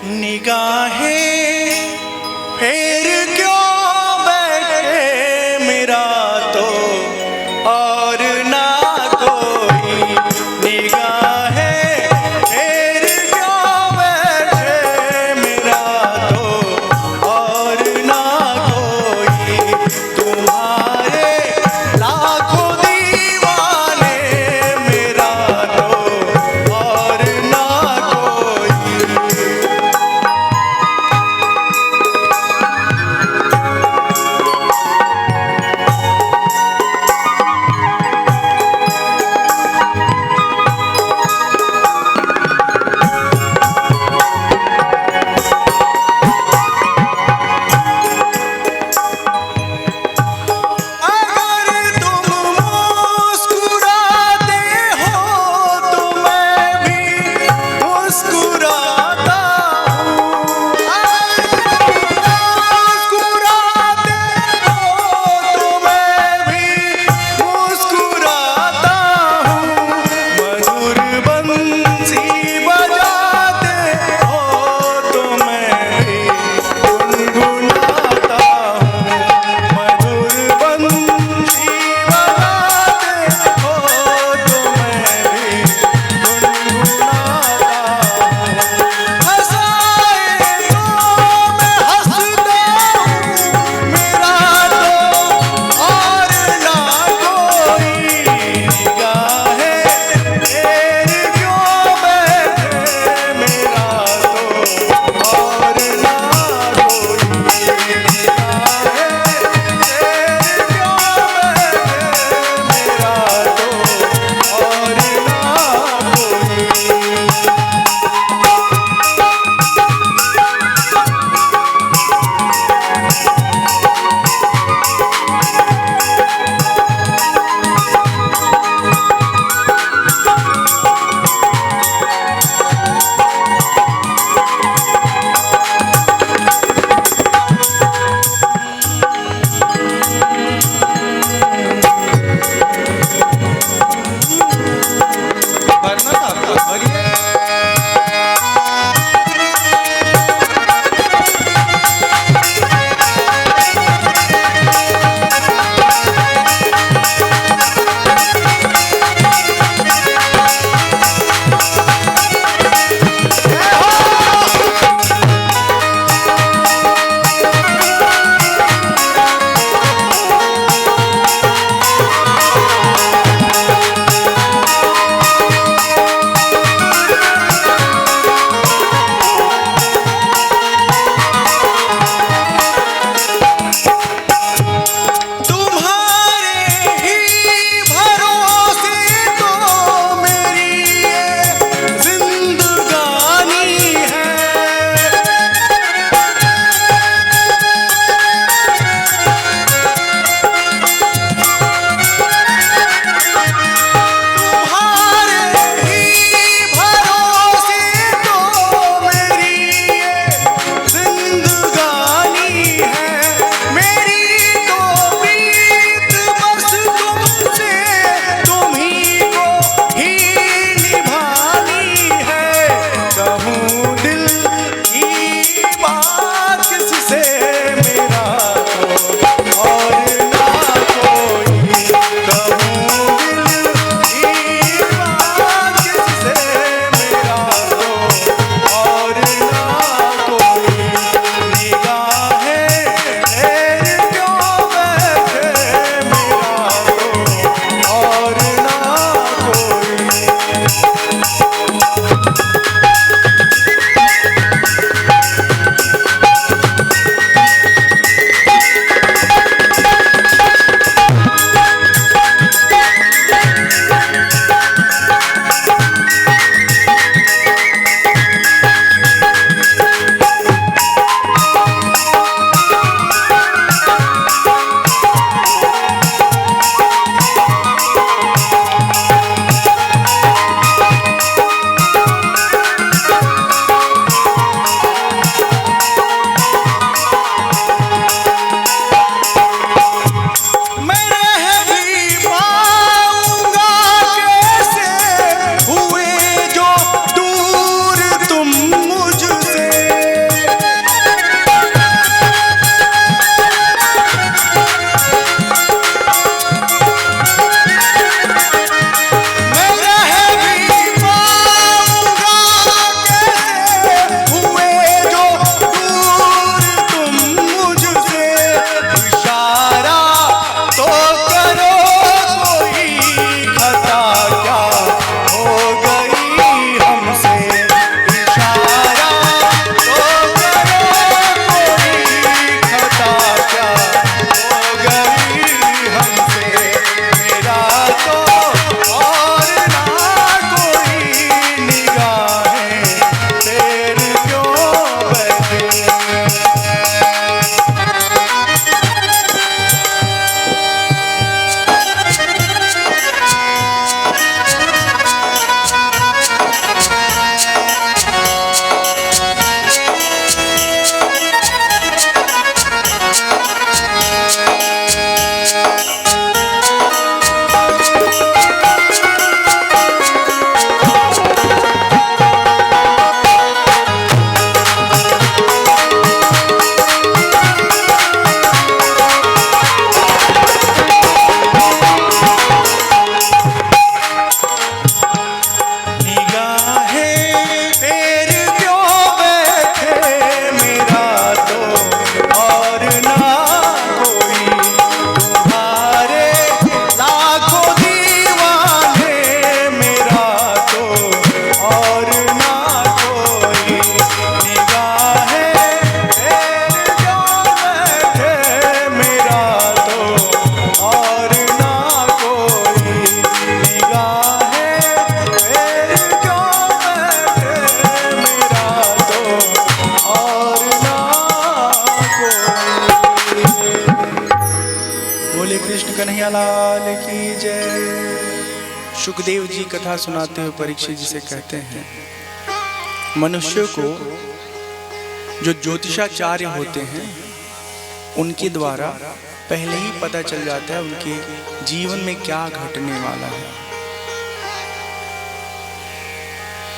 निगाहें फेर क्यों बैठे मेरा तो और ना कोई। निगाहें फेर क्यों बैठे मेरा तो और ना कोई। तुम्हारे लाखों दीवाने मेरा तो और ना कोई। कन्हैया लाल की जय। सुखदेव जी कथा सुनाते हुए परीक्षित जी से कहते हैं, मनुष्य को जो ज्योतिषाचार्य होते हैं उनके द्वारा पहले ही पता चल जाता है उनके जीवन में क्या घटने वाला है।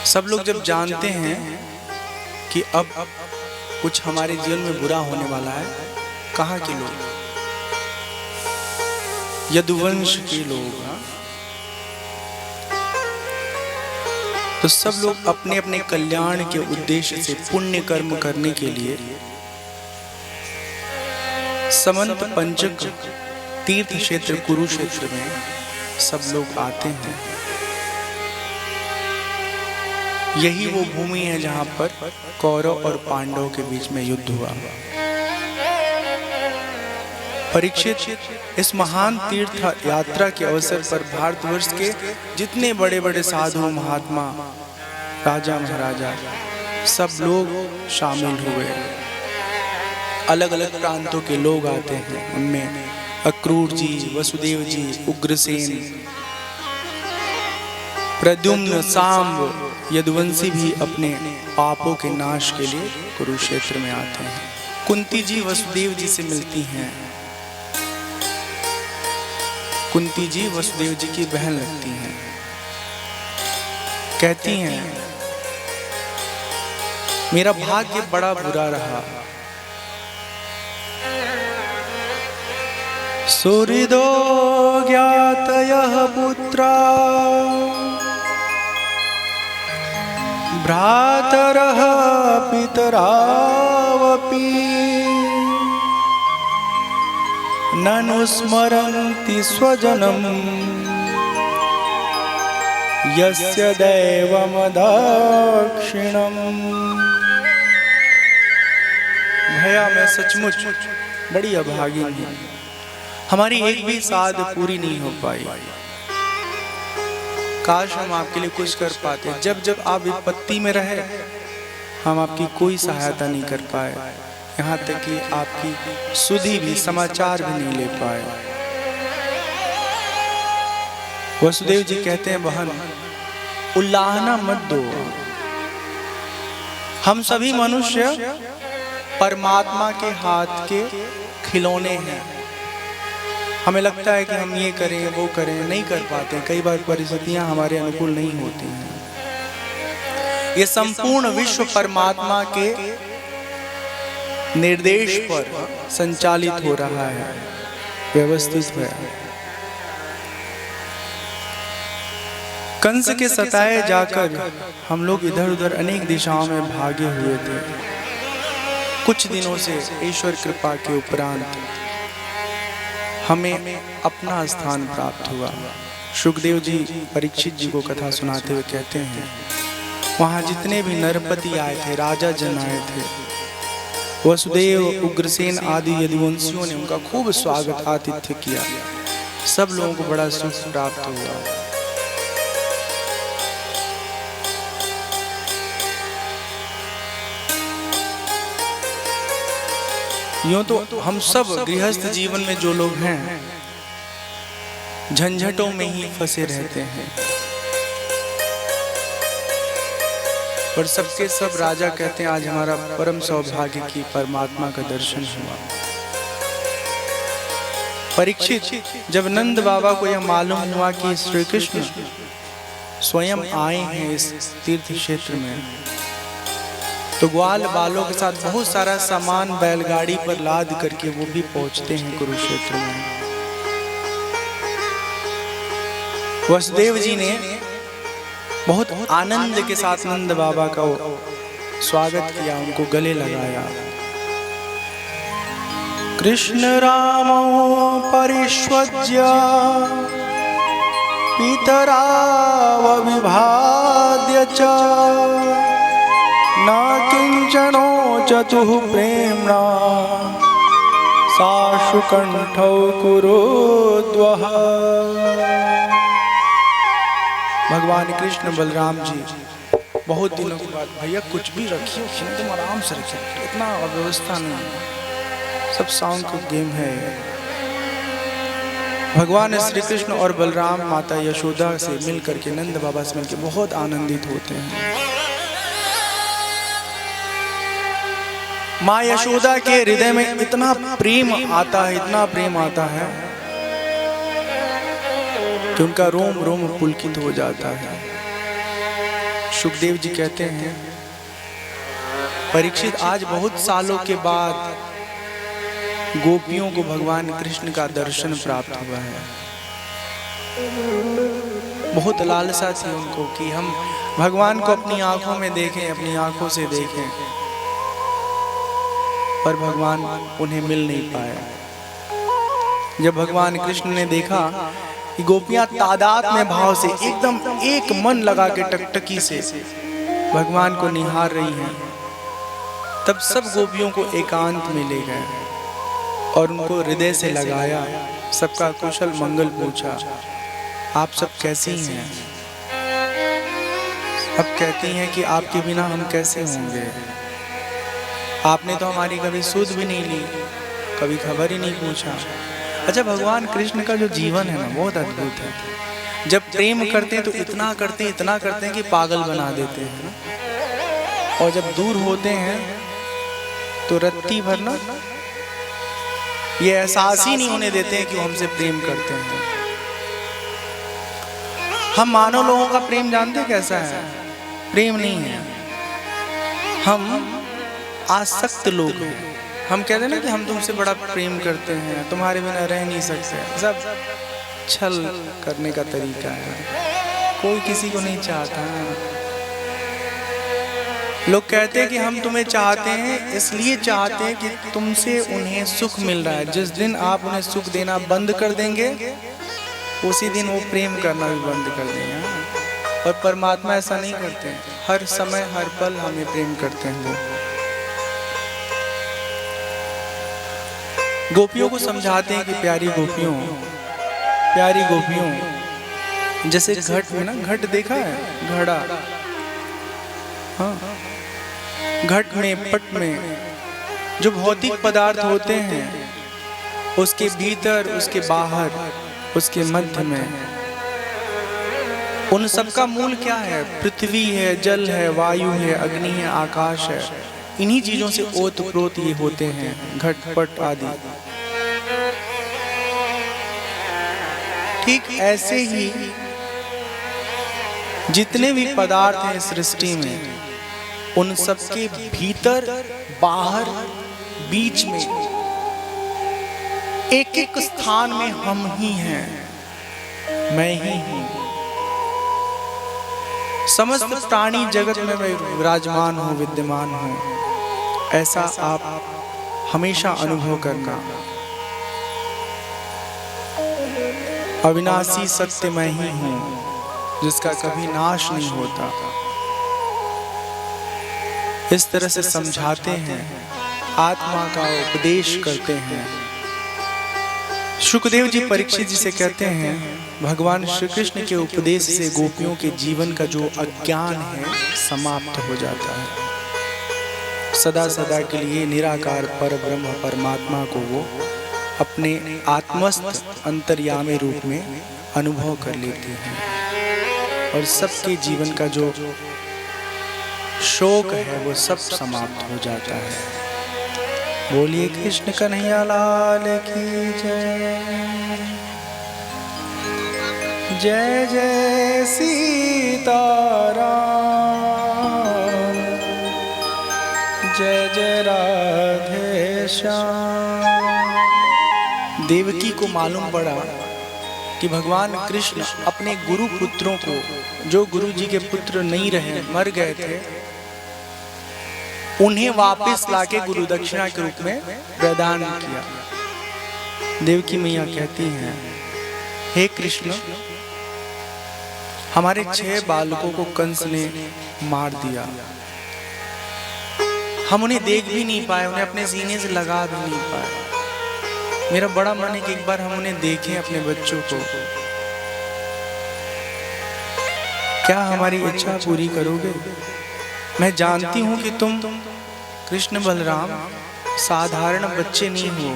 सब लोग जब जानते हैं कि अब कुछ हमारे जीवन में बुरा होने वाला है, कहाँ के लोग? यदुवंश के लोग। तो सब लोग अपने अपने कल्याण के उद्देश्य से पुण्य कर्म करने के लिए समंत पंचक तीर्थ क्षेत्र कुरुक्षेत्र में सब लोग आते हैं। यही वो भूमि है जहां पर कौरव और पांडव के बीच में युद्ध हुआ। परीक्षित इस महान तीर्थ यात्रा के अवसर पर भारतवर्ष के जितने बड़े बड़े साधु महात्मा, राजा महाराजा, सब लोग शामिल हुए। अलग अलग प्रांतों के लोग आते हैं। उनमें अक्रूर जी, वसुदेव जी, उग्रसेन, प्रद्युम्न, सांब, यदुवंशी भी अपने पापों के नाश के लिए कुरुक्षेत्र में आते हैं। कुंती जी वसुदेव जी से मिलती हैं। कुंती जी वसुदेव जी की बहन लगती हैं। कहती हैं, मेरा भाग्य बड़ा बुरा रहा। सुहृदो ज्ञातयः पुत्रा भ्रातरः पितरावपि ननु स्मरन्ति स्वजनम् यस्य दैवम दक्षिणम्। भैया मैं सचमुच बड़ी अभागी हूँ, हमारी एक भी साध पूरी नहीं हो पाई। काश हम आपके लिए कुछ कर पाते। जब जब आप विपत्ति में रहे हम आपकी कोई सहायता नहीं कर पाए, यहाँ तक कि आपकी सुधि भी, समाचार भी नहीं ले पाए। वसुदेव जी कहते हैं, बहन उल्लाहना मत दो। हम सभी मनुष्य परमात्मा के हाथ के खिलौने हैं। हमें लगता है कि हम ये करें वो करें, नहीं कर पाते। कई बार परिस्थितियां हमारे अनुकूल नहीं होती हैं। ये संपूर्ण विश्व परमात्मा के निर्देश पर संचालित हो रहा है, व्यवस्थित है। कंस के सताए जाकर हम लोग इधर उधर अनेक दिशाओं में भागे हुए थे। कुछ दिनों से ईश्वर कृपा के उपरांत हमें अपना स्थान प्राप्त हुआ। सुखदेव जी परीक्षित जी को कथा सुनाते हुए कहते हैं, वहाँ जितने भी नरपति आए थे, राजा जन आए थे, वसुदेव, उग्रसेन आदि यदुवंशियों ने उनका खूब स्वागत आतिथ्य किया। सब लोगों को बड़ा सुख प्राप्त हुआ। यूं तो हम सब गृहस्थ जीवन में जो लोग हैं झंझटों में ही फंसे रहते हैं, पर सबके सब राजा कहते हैं आज हमारा परम सौभाग्य की परमात्मा का दर्शन हुआ। परीक्षित जब नंद बाबा को यह मालूम हुआ कि श्री कृष्ण स्वयं आए हैं इस तीर्थ क्षेत्र में, तो ग्वाल बालों के साथ बहुत सारा सामान बैलगाड़ी पर लाद करके वो भी पहुंचते हैं कुरुक्षेत्र में। वसुदेव जी ने बहुत आनंद के साथ नंद बाबा का स्वागत किया, उनको गले लगाया। कृष्ण रामो परिष्वज्य पितराव विभाद्य च न किंचनो चतुः प्रेम्णा साशुकंठौ कुरुद्वः। भगवान कृष्ण बलराम जी बहुत दिनों के बाद, भैया कुछ भी रखिए, तुम आराम से रखिए, इतना अव्यवस्था नहीं, सब साउंड का गेम है। भगवान श्री कृष्ण और बलराम माता यशोदा से मिलकर के, नंद बाबा से मिलकर बहुत आनंदित होते हैं। माँ यशोदा के हृदय में इतना प्रेम आता है, इतना प्रेम आता है कि उनका रोम रोम पुलकित हो जाता है। सुखदेव जी कहते हैं, परीक्षित आज बहुत सालों के बाद गोपियों को भगवान कृष्ण का दर्शन प्राप्त हुआ है। बहुत लालसा थी उनको कि हम भगवान को अपनी आंखों में देखें, अपनी आंखों से देखें, पर भगवान उन्हें मिल नहीं पाया। जब भगवान कृष्ण ने देखा कि गोपियां तादाद में भाव से एकदम एक मन लगा के टकटकी से भगवान को निहार रही हैं, तब सब गोपियों को एकांत में ले गए और उनको हृदय से लगाया, सबका कुशल मंगल पूछा, आप सब कैसी हैं? अब कहती हैं कि आपके बिना हम कैसे होंगे, आपने तो हमारी कभी सुध भी नहीं ली, कभी खबर ही नहीं पूछा। अच्छा, भगवान कृष्ण का जो जीवन है ना, बहुत अद्भुत है। जब प्रेम करते हैं तो इतना करते हैं, इतना करते हैं कि पागल बना देते हैं, और जब दूर होते हैं तो रत्ती भर ना ये एहसास ही नहीं होने देते हैं कि वो हमसे प्रेम करते हैं। हम मानव लोगों का प्रेम जानते कैसा है? प्रेम नहीं है, हम आसक्त लोग हैं। हम कहते हैं ना कि हम तुमसे बड़ा प्रेम करते हैं, तुम्हारे बिना रह नहीं सकते। सब छल करने का तरीका है, कोई किसी को नहीं चाहता। लोग कहते हैं कि हम तुम्हें चाहते हैं, इसलिए चाहते हैं कि तुमसे उन्हें सुख मिल रहा है। जिस दिन आप उन्हें सुख देना बंद कर देंगे, उसी दिन वो प्रेम करना भी बंद कर देंगे। और परमात्मा ऐसा नहीं करते हैं, हर समय हर पल हमें प्रेम करते हैं। वो गोपियों को समझाते हैं कि प्यारी गोपियों, प्यारी गोपियों, जैसे घट में ना, घट देखा है, घड़ा, हाँ, घट में, पट में जो भौतिक पदार्थ होते हैं, उसके भीतर, उसके बाहर, उसके मध्य में, उन सब का मूल क्या है? पृथ्वी है, जल है, वायु है, अग्नि है, आकाश है। इन्हीं चीजों से ओतप्रोत ये होते हैं, घट पट आदि। ठीक ऐसे ही जितने भी पदार्थ हैं सृष्टि में, उन सबके भीतर, बाहर, बीच में, एक एक स्थान में हम ही हैं, मैं ही हूं। समस्त प्राणी जगत में मैं विराजमान हूं, विद्यमान हूं। ऐसा आप हमेशा अनुभव करना। अविनाशी सत्य मैं ही हूं, जिसका कभी नाश नहीं होता। इस तरह से समझाते हैं, आत्मा का उपदेश करते हैं। सुखदेव जी परीक्षित जी से कहते हैं, भगवान श्री कृष्ण के उपदेश से गोपियों के जीवन का जो अज्ञान है समाप्त हो जाता है। सदा सदा के लिए निराकार पर ब्रह्म परमात्मा को वो अपने आत्मस्थ अंतर्यामी रूप में अनुभव कर लेते हैं, और सबके जीवन का जो शोक है वो सब समाप्त हो जाता है। बोलिए कृष्ण कन्हैया लाल की जय। जय जय सीताराम, जय जय राधे श्याम। देवकी को मालूम पड़ा कि भगवान कृष्ण अपने गुरु पुत्रों को, जो गुरु जी के पुत्र नहीं रहे, मर गए थे, उन्हें वापस लाके गुरु दक्षिणा के रूप में प्रदान किया। देवकी मैया कहती हैं, हे कृष्ण, हमारे 6 बालकों को कंस ने मार दिया, हम उन्हें देख भी नहीं पाए, उन्हें अपने सीने से लगा भी नहीं पाए। मेरा बड़ा मन है कि एक बार हम उन्हें देखें, अपने बच्चों को। क्या हमारी इच्छा पूरी करोगे? मैं जानती हूं कि तुम कृष्ण बलराम साधारण बच्चे नहीं हो,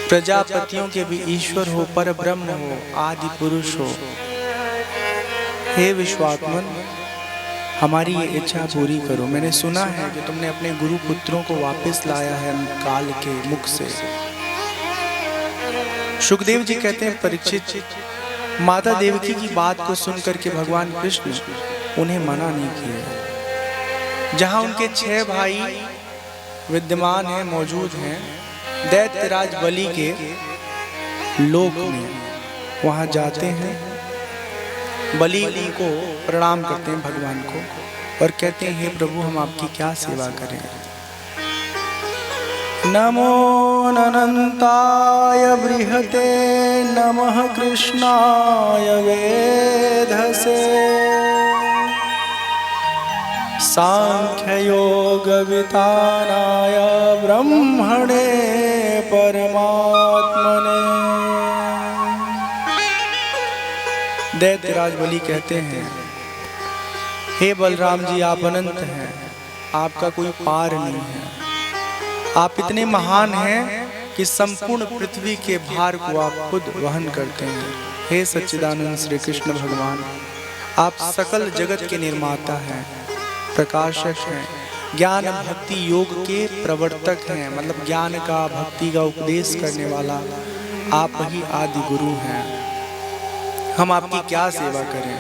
प्रजापतियों के भी ईश्वर हो, पर ब्रह्म हो, आदि पुरुष हो। हे विश्वात्मन, हमारी ये इच्छा पूरी करो। मैंने सुना है कि तुमने अपने गुरु पुत्रों को वापस लाया है काल के मुख से। सुखदेव जी कहते हैं, परीक्षित, माता देवकी की बात को सुनकर के भगवान कृष्ण उन्हें मना नहीं किया। जहां उनके 6 भाई विद्यमान हैं, मौजूद हैं, दैत्यराज बलि के लोक में, वहां जाते हैं। बलि उनको प्रणाम करते हैं भगवान को और कहते हैं, हे प्रभु, हम आपकी क्या सेवा करें। नमो अनंताय बृहते नमः कृष्णाय वेधसे सांख्य योग वितानाय ब्रह्मणे परमात्मने। दैत्यराज बलि कहते हैं, हे बलराम जी, आप अनंत हैं, आपका कोई पार नहीं है। आप इतने महान हैं कि संपूर्ण पृथ्वी के भार को आप खुद वहन करते हैं। हे सच्चिदानंद श्री कृष्ण भगवान, आप सकल जगत के निर्माता हैं, प्रकाशक हैं, ज्ञान भक्ति योग के प्रवर्तक हैं। मतलब ज्ञान का, भक्ति का उपदेश करने वाला आप ही आदि गुरु हैं। हम आपकी क्या सेवा करें।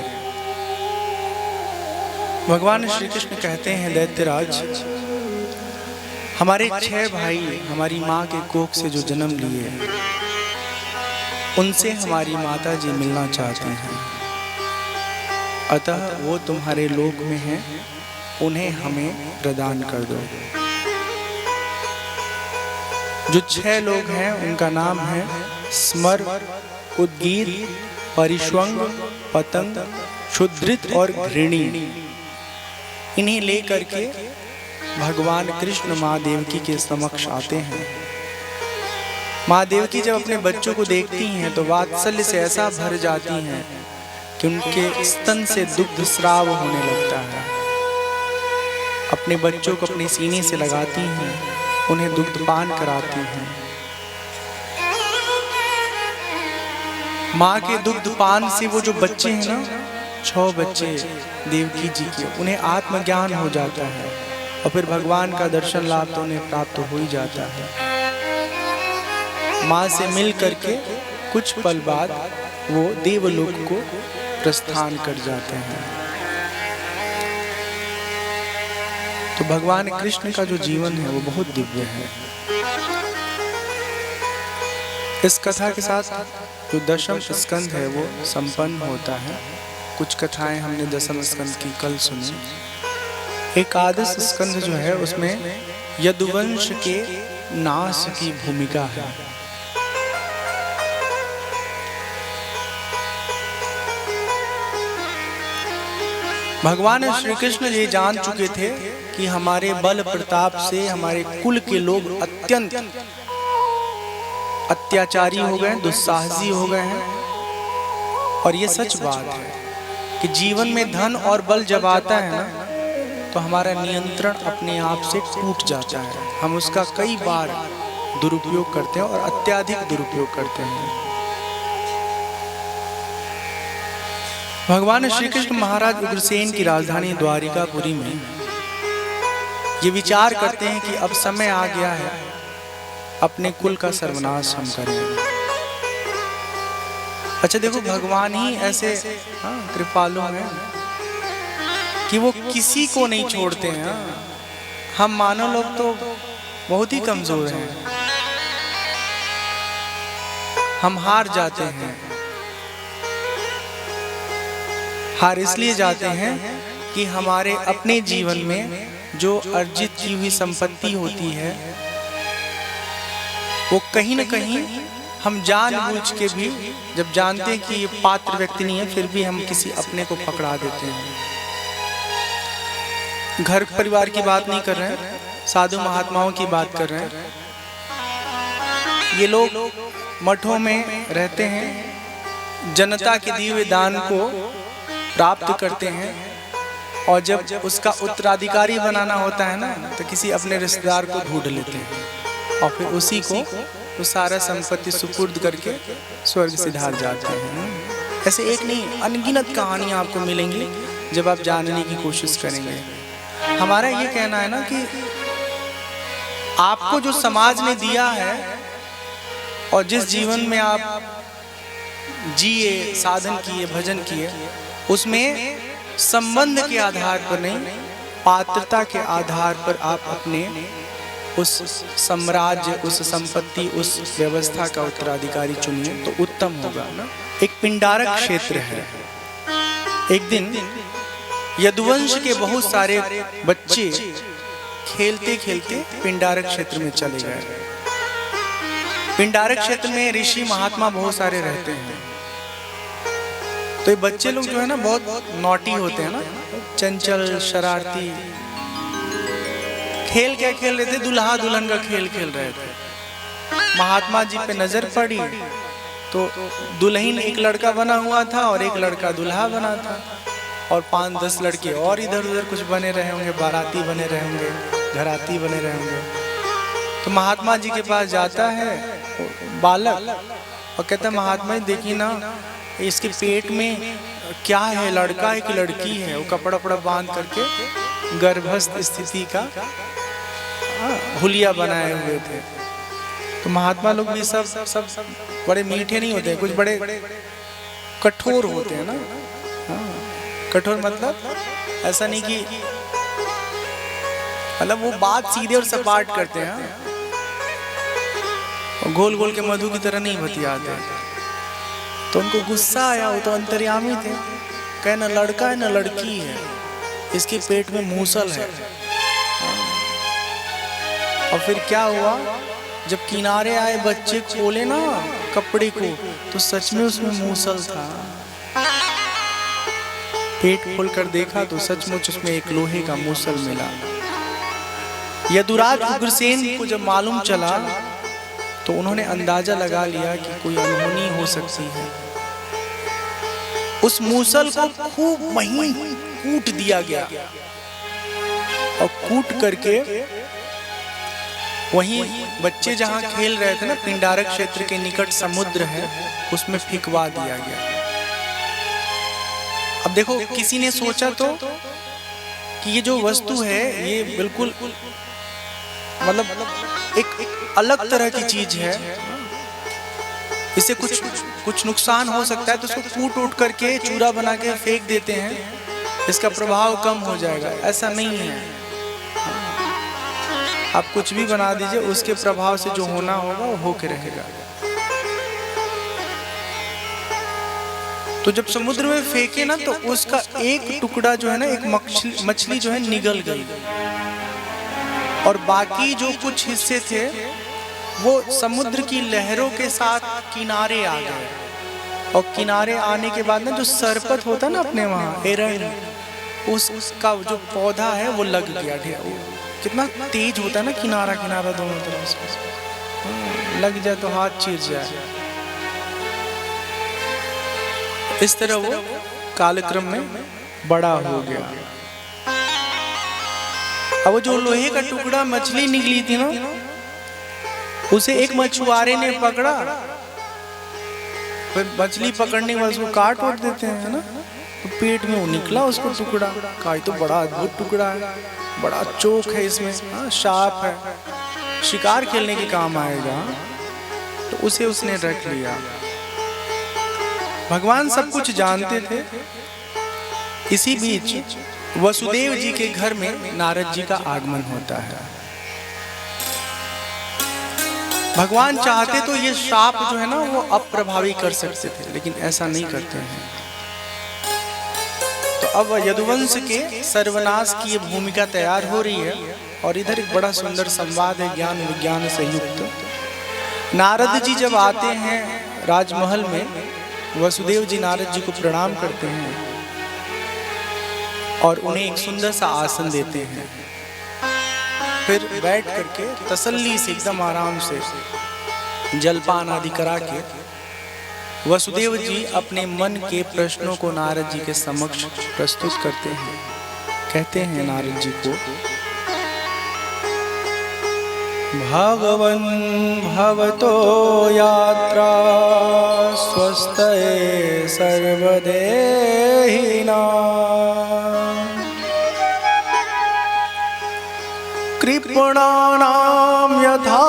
भगवान श्री कृष्ण कहते हैं, दैत्यराज, हमारे 6 भाई हमारी माँ के कोख से जो जन्म लिए, उनसे हमारी माता जी मिलना चाहती हैं। अतः वो तुम्हारे लोक में हैं, उन्हें हमें प्रदान कर दो। जो 6 लोग हैं उनका नाम है स्मर, उद्गीत, परिश्वंग, पतंग, क्षुद्रित और घृणी। इन्हें लेकर के भगवान कृष्ण माँ देवकी के समक्ष आते हैं। माँ देवकी जब अपने बच्चों को देखती हैं तो वात्सल्य से ऐसा भर जाती हैं कि उनके स्तन से दुग्ध स्राव होने लगता है। अपने बच्चों को अपने सीने से लगाती हैं, उन्हें दुग्धपान कराती हैं। माँ के दुग्धपान से वो जो बच्चे हैं ना, 6 बच्चे देवकी जी के, उन्हें आत्मज्ञान हो जाता है और फिर भगवान का दर्शन लाभ तो उन्हें प्राप्त हो ही जाता है। माँ से मिल करके कुछ पल बाद वो देवलोक को प्रस्थान कर जाते हैं। तो भगवान कृष्ण का जो जीवन है वो बहुत दिव्य है। इस कथा के साथ जो दशम स्कंद है वो संपन्न होता है। कुछ कथाएं हमने दशम स्कंद की कल सुनी। एकादश स्कंद जो है उसमें यदुवंश के नाश की भूमिका है। भगवान श्री कृष्ण ये जान चुके थे कि हमारे बल प्रताप से हमारे कुल के लोग अत्यंत अत्याचारी हो गए, दुस्साहसी हो गए हैं। और ये सच बात है कि जीवन में धन और बल जब आता है ना, तो हमारा नियंत्रण अपने आप से टूट जाता है। हम उसका कई बार दुरुपयोग करते हैं और अत्यधिक दुरुपयोग करते हैं। भगवान श्री कृष्ण महाराज उग्रसेन की राजधानी द्वारिकापुरी में ये विचार करते हैं कि अब समय आ गया है, अपने कुल का सर्वनाश हम करें। अच्छा देखो, भगवान ही ऐसे कृपालु हैं कि वो किसी को नहीं छोड़ते हैं। हम मानव लोग तो बहुत ही कमजोर हैं, हम हार जाते हैं। हार इसलिए जाते हैं कि हमारे अपने जीवन में जो अर्जित की हुई संपत्ति होती है वो कहीं न कहीं हम जानबूझ के भी, जब जानते हैं कि ये पात्र व्यक्ति नहीं है, फिर भी हम किसी अपने को पकड़ा देते हैं। घर परिवार की बात नहीं कर रहे हैं, साधु महात्माओं की बात कर रहे हैं। ये लोग मठों में रहते हैं, जनता के दिए हुए दान को प्राप्त करते हैं और जब उसका उत्तराधिकारी बनाना होता है ना, तो किसी अपने रिश्तेदार को ढूंढ लेते हैं और फिर उसी को तो सारा संपत्ति सुपुर्द करके स्वर्ग सिधार जाते हैं। ऐसे एक नहीं अनगिनत कहानियां आपको मिलेंगी जब आप जानने की कोशिश करेंगे। हमारा ये कहना है ना कि आपको जो समाज ने दिया है और जिस जीवन में आप जिए, साधन किए, भजन किए, उसमें संबंध के आधार पर नहीं, पात्रता के आधार पर आप अपने उस साम्राज्य, उस संपत्ति, उस व्यवस्था का उत्तराधिकारी चुनिए तो उत्तम होगा ना। एक पिंडारक क्षेत्र है। एक दिन यदुवंश के बहुत सारे बच्चे खेलते खेलते पिंडारक क्षेत्र में चले गए। पिंडारक क्षेत्र में ऋषि महात्मा बहुत सारे रहते हैं। तो ये बच्चे लोग जो है ना बहुत नॉटी होते हैं ना, चंचल, शरारती। खेल क्या खेल रहे थे? दुल्हा दुल्हन का खेल खेल रहे थे। महात्मा जी पे नजर पड़ी तो दुल्हन एक लड़का बना हुआ था और एक लड़का दुल्हा बना था, और 5-10 लड़के और इधर उधर कुछ बने रहे होंगे, बाराती बने रहे होंगे, घराती बने रहे होंगे। तो महात्मा जी के पास जाता है बालक और कहता है, महात्मा जी देखिए ना, इसके पेट में क्या है, लड़का है कि लड़की है? वो कपड़ा वपड़ा बांध करके गर्भस्थ स्थिति का हुलिया बनाए हुए थे। तो महात्मा लोग भी सब बड़े मीठे नहीं होते, कुछ बड़े कठोर होते हैं ना। कठोर मतलब ऐसा नहीं कि मतलब वो बात सीधे और सपाट करते हैं, और गोल गोल के मधु की तरह नहीं बतियाते। तो उनको गुस्सा आया, वो तो अंतर्यामी थे, कहे ना लड़का है ना लड़की है, इसके पेट में मूसल है। और फिर क्या हुआ, जब किनारे आए बच्चे खोले ना कपड़े को तो सच में उसमें मूसल था। पेट खोलकर देखा तो सचमुच उसमें एक लोहे का मूसल मिला। यदुराज उग्रसेन को जब मालूम चला तो उन्होंने अंदाजा लगा लिया कि कोई अनहोनी हो सकती है। उस मूसल को खूब महीन कूट दिया गया और कूट करके वहीं बच्चे जहां खेल रहे थे ना, पिंडारक क्षेत्र के निकट समुद्र है, उसमें फेंकवा दिया गया। अब देखो, किसी ने सोचा तो कि ये जो वस्तु है ये बिल्कुल मतलब एक अलग तरह की चीज है, इससे कुछ नुकसान हो सकता है, तो उसको कूट उट करके चूरा बना के फेंक देते हैं, इसका प्रभाव कम हो जाएगा। ऐसा नहीं है, आप कुछ भी बना दीजिए, उसके प्रभाव से जो होना होगा वो होके रहेगा। तो जब समुद्र में फेंके ना तो उसका एक टुकड़ा जो है ना, एक मछली जो है निगल गई, और बाकी जो कुछ हिस्से थे वो समुद्र की लहरों के साथ किनारे आ गए। और किनारे आने के बाद ना जो सरपत होता है ना अपने वहाँ एरन, उसका जो पौधा है वो लग गया। कितना तेज होता है ना, किनारा किनारा दोनों तरफ से लग जाए तो हाथ चीर जाए। इस तरह वो कालक्रम में बड़ा हो गया। अब वो जो लोहे का टुकड़ा मछली निकली थी ना, उसे एक मछुआरे ने पकड़ा। फिर मछली पकड़ने के बाद उसको काट उठ देते हैं ना, तो पेट में वो निकला उसको टुकड़ा। कहा तो बड़ा अद्भुत टुकड़ा है, बड़ा चोक है इसमें, शार्प है, शिकार खेलने के काम आएगा। तो उसे उसने रख लिया। भगवान सब कुछ जानते थे। इसी बीच वसुदेव जी के घर में नारद जी का आगमन होता है। भगवान चाहते तो ये श्राप जो है ना वो अप्रभावी कर सकते थे, लेकिन ऐसा नहीं करते हैं। तो अब यदुवंश के सर्वनाश की ये भूमिका तैयार हो रही है, और इधर एक बड़ा सुंदर संवाद है ज्ञान विज्ञान से युक्त। नारद जी जब आते हैं राजमहल में, वसुदेव जी नारद जी को प्रणाम करते हैं और उन्हें एक सुंदर सा आसन देते हैं। फिर बैठ करके तसल्ली से एकदम आराम से जलपान आदि करा के वसुदेव जी अपने मन के प्रश्नों को नारद जी के समक्ष प्रस्तुत करते हैं। कहते हैं नारद जी को भगवन् भवतो यात्रा स्वस्तये सर्वदेहिनां कृपणानां यथा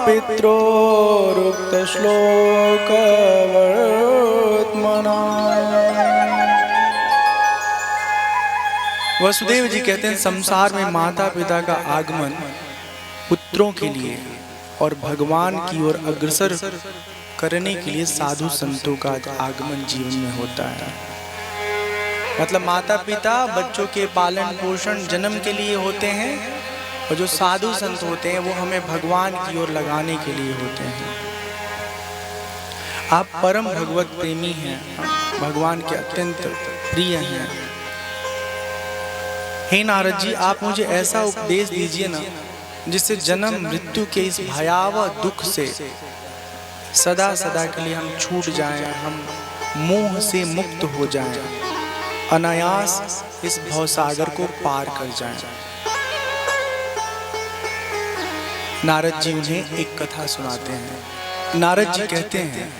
पित्रोरुक्तश्लोकवर्त्मना। वसुदेव जी कहते हैं संसार में माता पिता का आगमन पुत्रों के लिए और भगवान की ओर अग्रसर करने के लिए साधु संतों का आगमन जीवन में होता है। मतलब माता पिता बच्चों के पालन पोषण जन्म के लिए होते हैं और जो साधु संत होते हैं वो हमें भगवान की ओर लगाने के लिए होते हैं। आप परम भगवत प्रेमी हैं, भगवान के अत्यंत प्रिय हैं। हे नारद जी, आप मुझे ऐसा उपदेश दीजिए ना जिससे जन्म मृत्यु के इस भयावह दुख से सदा सदा के लिए हम छूट जाएं, हम मोह से मुक्त हो जाएं, अनायास इस भवसागर को पार कर जाएं। नारद जी उन्हें एक कथा सुनाते हैं। नारद जी कहते हैं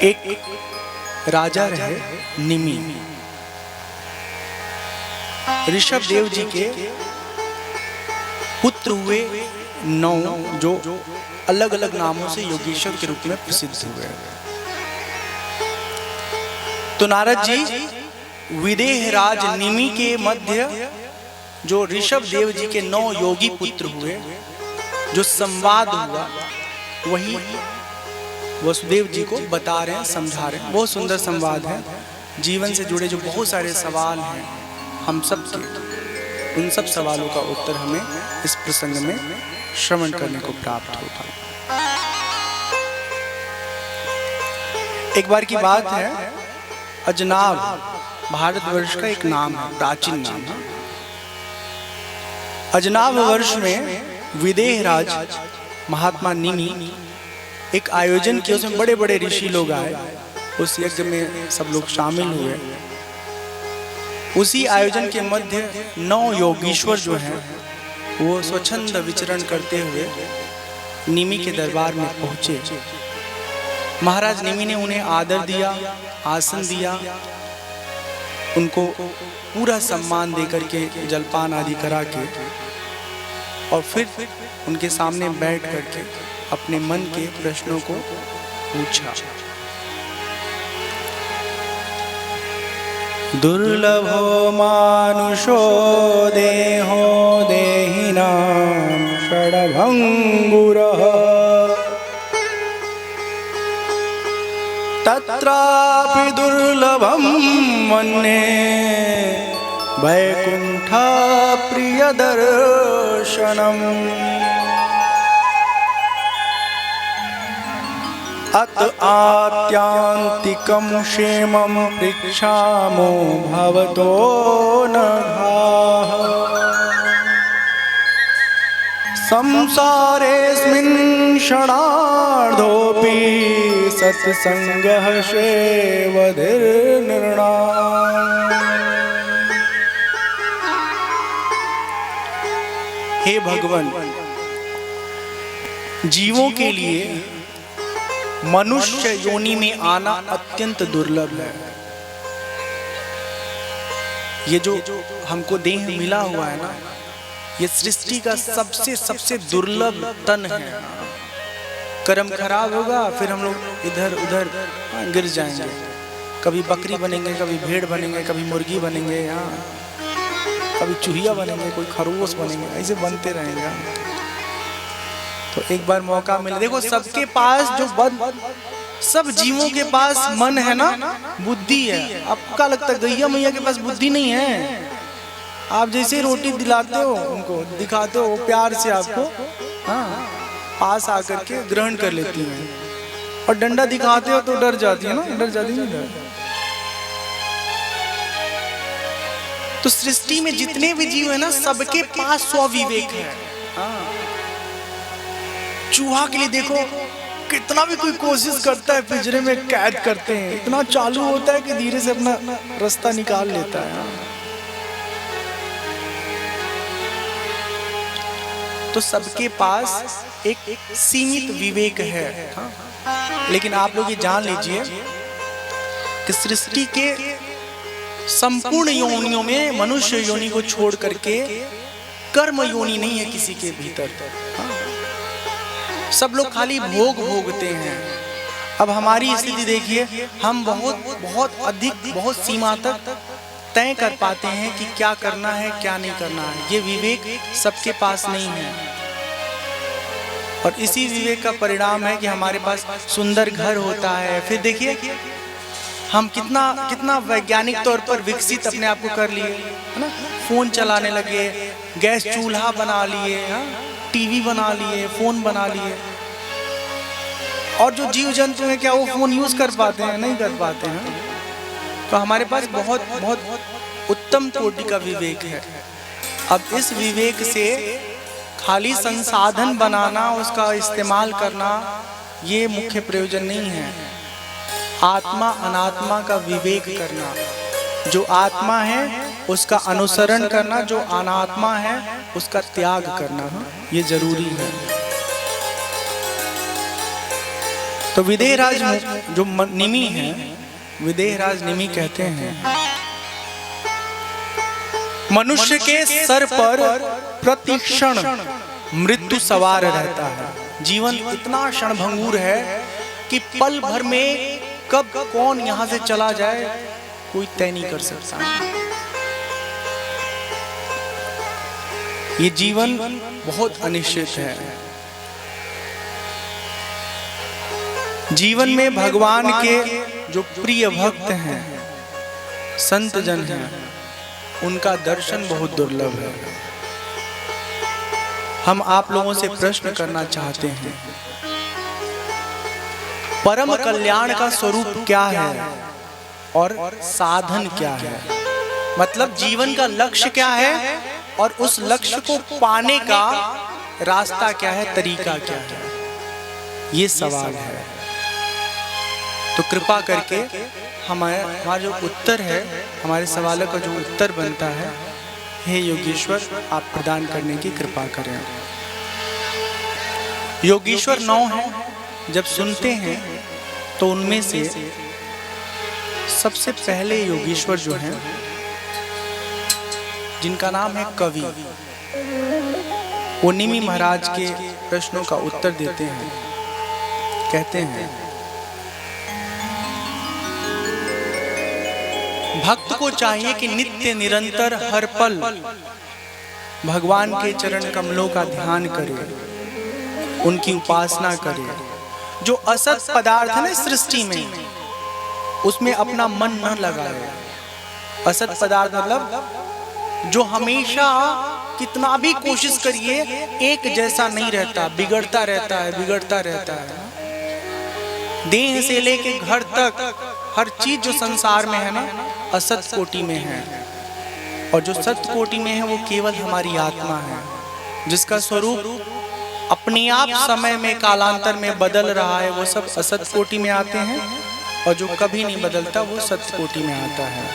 एक राजा रहे निमि। ऋषभ देव जी के पुत्र हुए 9 जो अलग अलग नामों से योगेश्वर के रूप में प्रसिद्ध हुए। तो नारद जी विदेह राज निमि के मध्य जो ऋषभ देव जी के 9 योगी पुत्र हुए, जो संवाद हुआ वही वसुदेव जी को बता रहे हैं, समझा रहे हैं। बहुत सुंदर संवाद है। जीवन से जुड़े जो बहुत सारे सवाल हैं हम सब के, उन सब सवालों का उत्तर हमें इस प्रसंग में श्रवण करने को प्राप्त होता है। एक बार की बात है, अजनाब भारतवर्ष का एक नाम है, प्राचीन नाम है। अजनाब वर्ष में विदेह राज महात्मा निमि एक आयोजन किया। उसमें बड़े बड़े ऋषि लोग आए, उस यज्ञ में सब लोग शामिल हुए। उसी आयोजन के मध्य 9 योगीश्वर जो हैं वो स्वच्छंद विचरण करते हुए निमि के दरबार में पहुंचे। महाराज निमि ने उन्हें आदर दिया, आसन दिया, उनको पूरा सम्मान देकर के जलपान आदि करा के और फिर उनके सामने बैठ करके अपने मन के प्रश्नों को पूछा। दुर्लभो मानुषो देहो देहिनां षडभंगुरः तत्रापि दुर्लभं मन्ये वैकुंठ प्रियदर्शनम्। अत आत्यांतिकं क्षेमं पृच्छामो भवतो नघाः। संसारेऽस्मिन् क्षणार्धोऽपि सत्संगः सेवधिर्नृणाम्। हे भगवान, जीवों के लिए मनुष्य योनि में आना अत्यंत दुर्लभ है। ये जो हमको देह मिला हुआ है ना, ये सृष्टि का सबसे दुर्लभ तन है। कर्म खराब होगा फिर हम लोग इधर उधर गिर जाएंगे। कभी बकरी बनेंगे, कभी भेड़ बनेंगे, कभी मुर्गी बनेंगे, कभी चूहिया बनेंगे, कोई खरगोश बनेंगे, ऐसे बनते रहेंगे। तो एक बार मौका मिले, देखो सबके पास जो सब जीवों के पास मन है ना, बुद्धि है। आपका लगता है गैया मैया के पास बुद्धि नहीं है? आप जैसे रोटी दिलाते हो उनको, दिखाते हो, वो प्यार से आपको पास आकर के ग्रहण कर लेती हैं। और डंडा दिखाते हो तो डर जाती है ना, डर जाती है ना। तो सृष्टि में जितने भी जीव है ना, सबके पास स्वविवेक है। चूहा के लिए देखो, कितना भी कोई कोशिश करता है पिंजरे में कैद करते हैं, इतना चालू होता है कि धीरे से अपना रास्ता निकाल लेता है। तो सबके पास एक सीमित विवेक है। हाँ? लेकिन आप लोग ये जान लीजिए कि सृष्टि के संपूर्ण योनियों में मनुष्य योनि को छोड़ करके कर्म योनि नहीं है किसी के भीतर। हाँ? सब लोग खाली भोग भोगते हैं। अब हमारी स्थिति देखिए, हम बहुत अधिक, बहुत सीमा तक तय कर पाते हैं कि क्या करना है क्या नहीं करना है। ये विवेक सबके पास नहीं है, और इसी विवेक का परिणाम है कि हमारे पास सुंदर घर होता है। फिर देखिए हम कितना वैज्ञानिक तौर पर विकसित अपने आप को कर लिए, है ना। फोन चलाने लगे, गैस चूल्हा बना लिए, टीवी बना लिए, फोन बना लिए। और जो जीव जंतु हैं क्या वो फोन यूज कर पाते हैं? नहीं कर पाते हैं। तो हमारे पास बहुत उत्तम कोटि का विवेक है। अब इस विवेक से खाली संसाधन बनाना, उसका इस्तेमाल करना, ये मुख्य प्रयोजन नहीं है। आत्मा अनात्मा का विवेक करना, जो आत्मा है उसका अनुसरण करना, जो अनात्मा है उसका त्याग करना, ये जरूरी है। तो विदेहराज जो निमि है, विदेहराज निमि कहते हैं, मनुष्य के सर पर प्रतिक्षण मृत्यु सवार रहता है। जीवन इतना क्षणभंगुर है कि पल भर में कब कौन यहां से चला जाए कोई तय नहीं कर सकता। ये जीवन बहुत अनिश्चित है। जीवन में भगवान के जो प्रिय भक्त हैं, संत जन हैं, उनका दर्शन बहुत दुर्लभ है। हम आप लोगों से प्रश्न करना चाहते हैं, परम कल्याण का स्वरूप क्या है और साधन क्या है? मतलब जीवन का लक्ष्य क्या है और उस लक्ष्य को पाने का रास्ता क्या है, तरीका क्या है? ये सवाल है। तो कृपा करके हमारा जो उत्तर है, हमारे सवालों का जो उत्तर बनता है, हे योगेश्वर आप प्रदान करने की कृपा करें। योगेश्वर 9 हैं। जब सुनते हैं तो उनमें से सबसे पहले योगेश्वर जो हैं, जिनका नाम है कवि, वो निमि महाराज के प्रश्नों का उत्तर देते हैं। कहते हैं, भक्त को चाहिए कि नित्य निरंतर हर पल भगवान के चरण कमलों का ध्यान करे, उनकी उपासना करे। जो असत पदार्थ है ना सृष्टि में, उसमें अपना मन न लगाए। असत पदार्थ मतलब जो हमेशा कितना भी कोशिश करिए एक जैसा नहीं रहता, बिगड़ता रहता है, बिगड़ता रहता है। देह से लेके घर तक हर चीज जो संसार में है ना, असत कोटि में है। और जो सत्य कोटि में है वो केवल हमारी आत्मा है, जिसका स्वरूप अपने आप समय में कालांतर में बदल रहा है। वो सब असत कोटि में आते हैं, और जो कभी नहीं बदलता वो सत्य कोटि में आता है।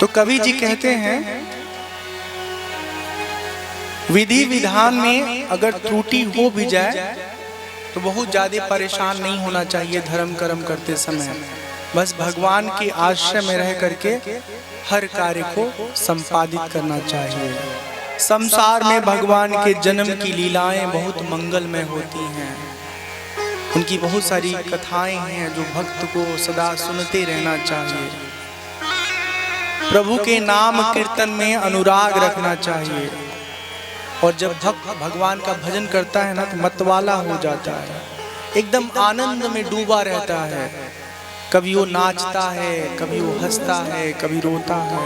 तो कवि जी कहते हैं, विधि विधान में अगर त्रुटि हो भी जाए तो बहुत ज्यादा परेशान नहीं होना चाहिए धर्म कर्म करते समय। बस भगवान के आश्रय में रह करके हर कार्य को संपादित करना चाहिए। संसार में भगवान के जन्म की लीलाएं बहुत मंगलमय होती हैं। उनकी बहुत सारी कथाएं हैं जो भक्त को सदा सुनते रहना चाहिए। प्रभु के नाम कीर्तन में अनुराग रखना चाहिए। और जब भक्त भगवान का भजन करता है ना तो मतवाला हो जाता है, एकदम आनंद में डूबा रहता है। कभी वो नाचता है, कभी वो हंसता है, कभी रोता है।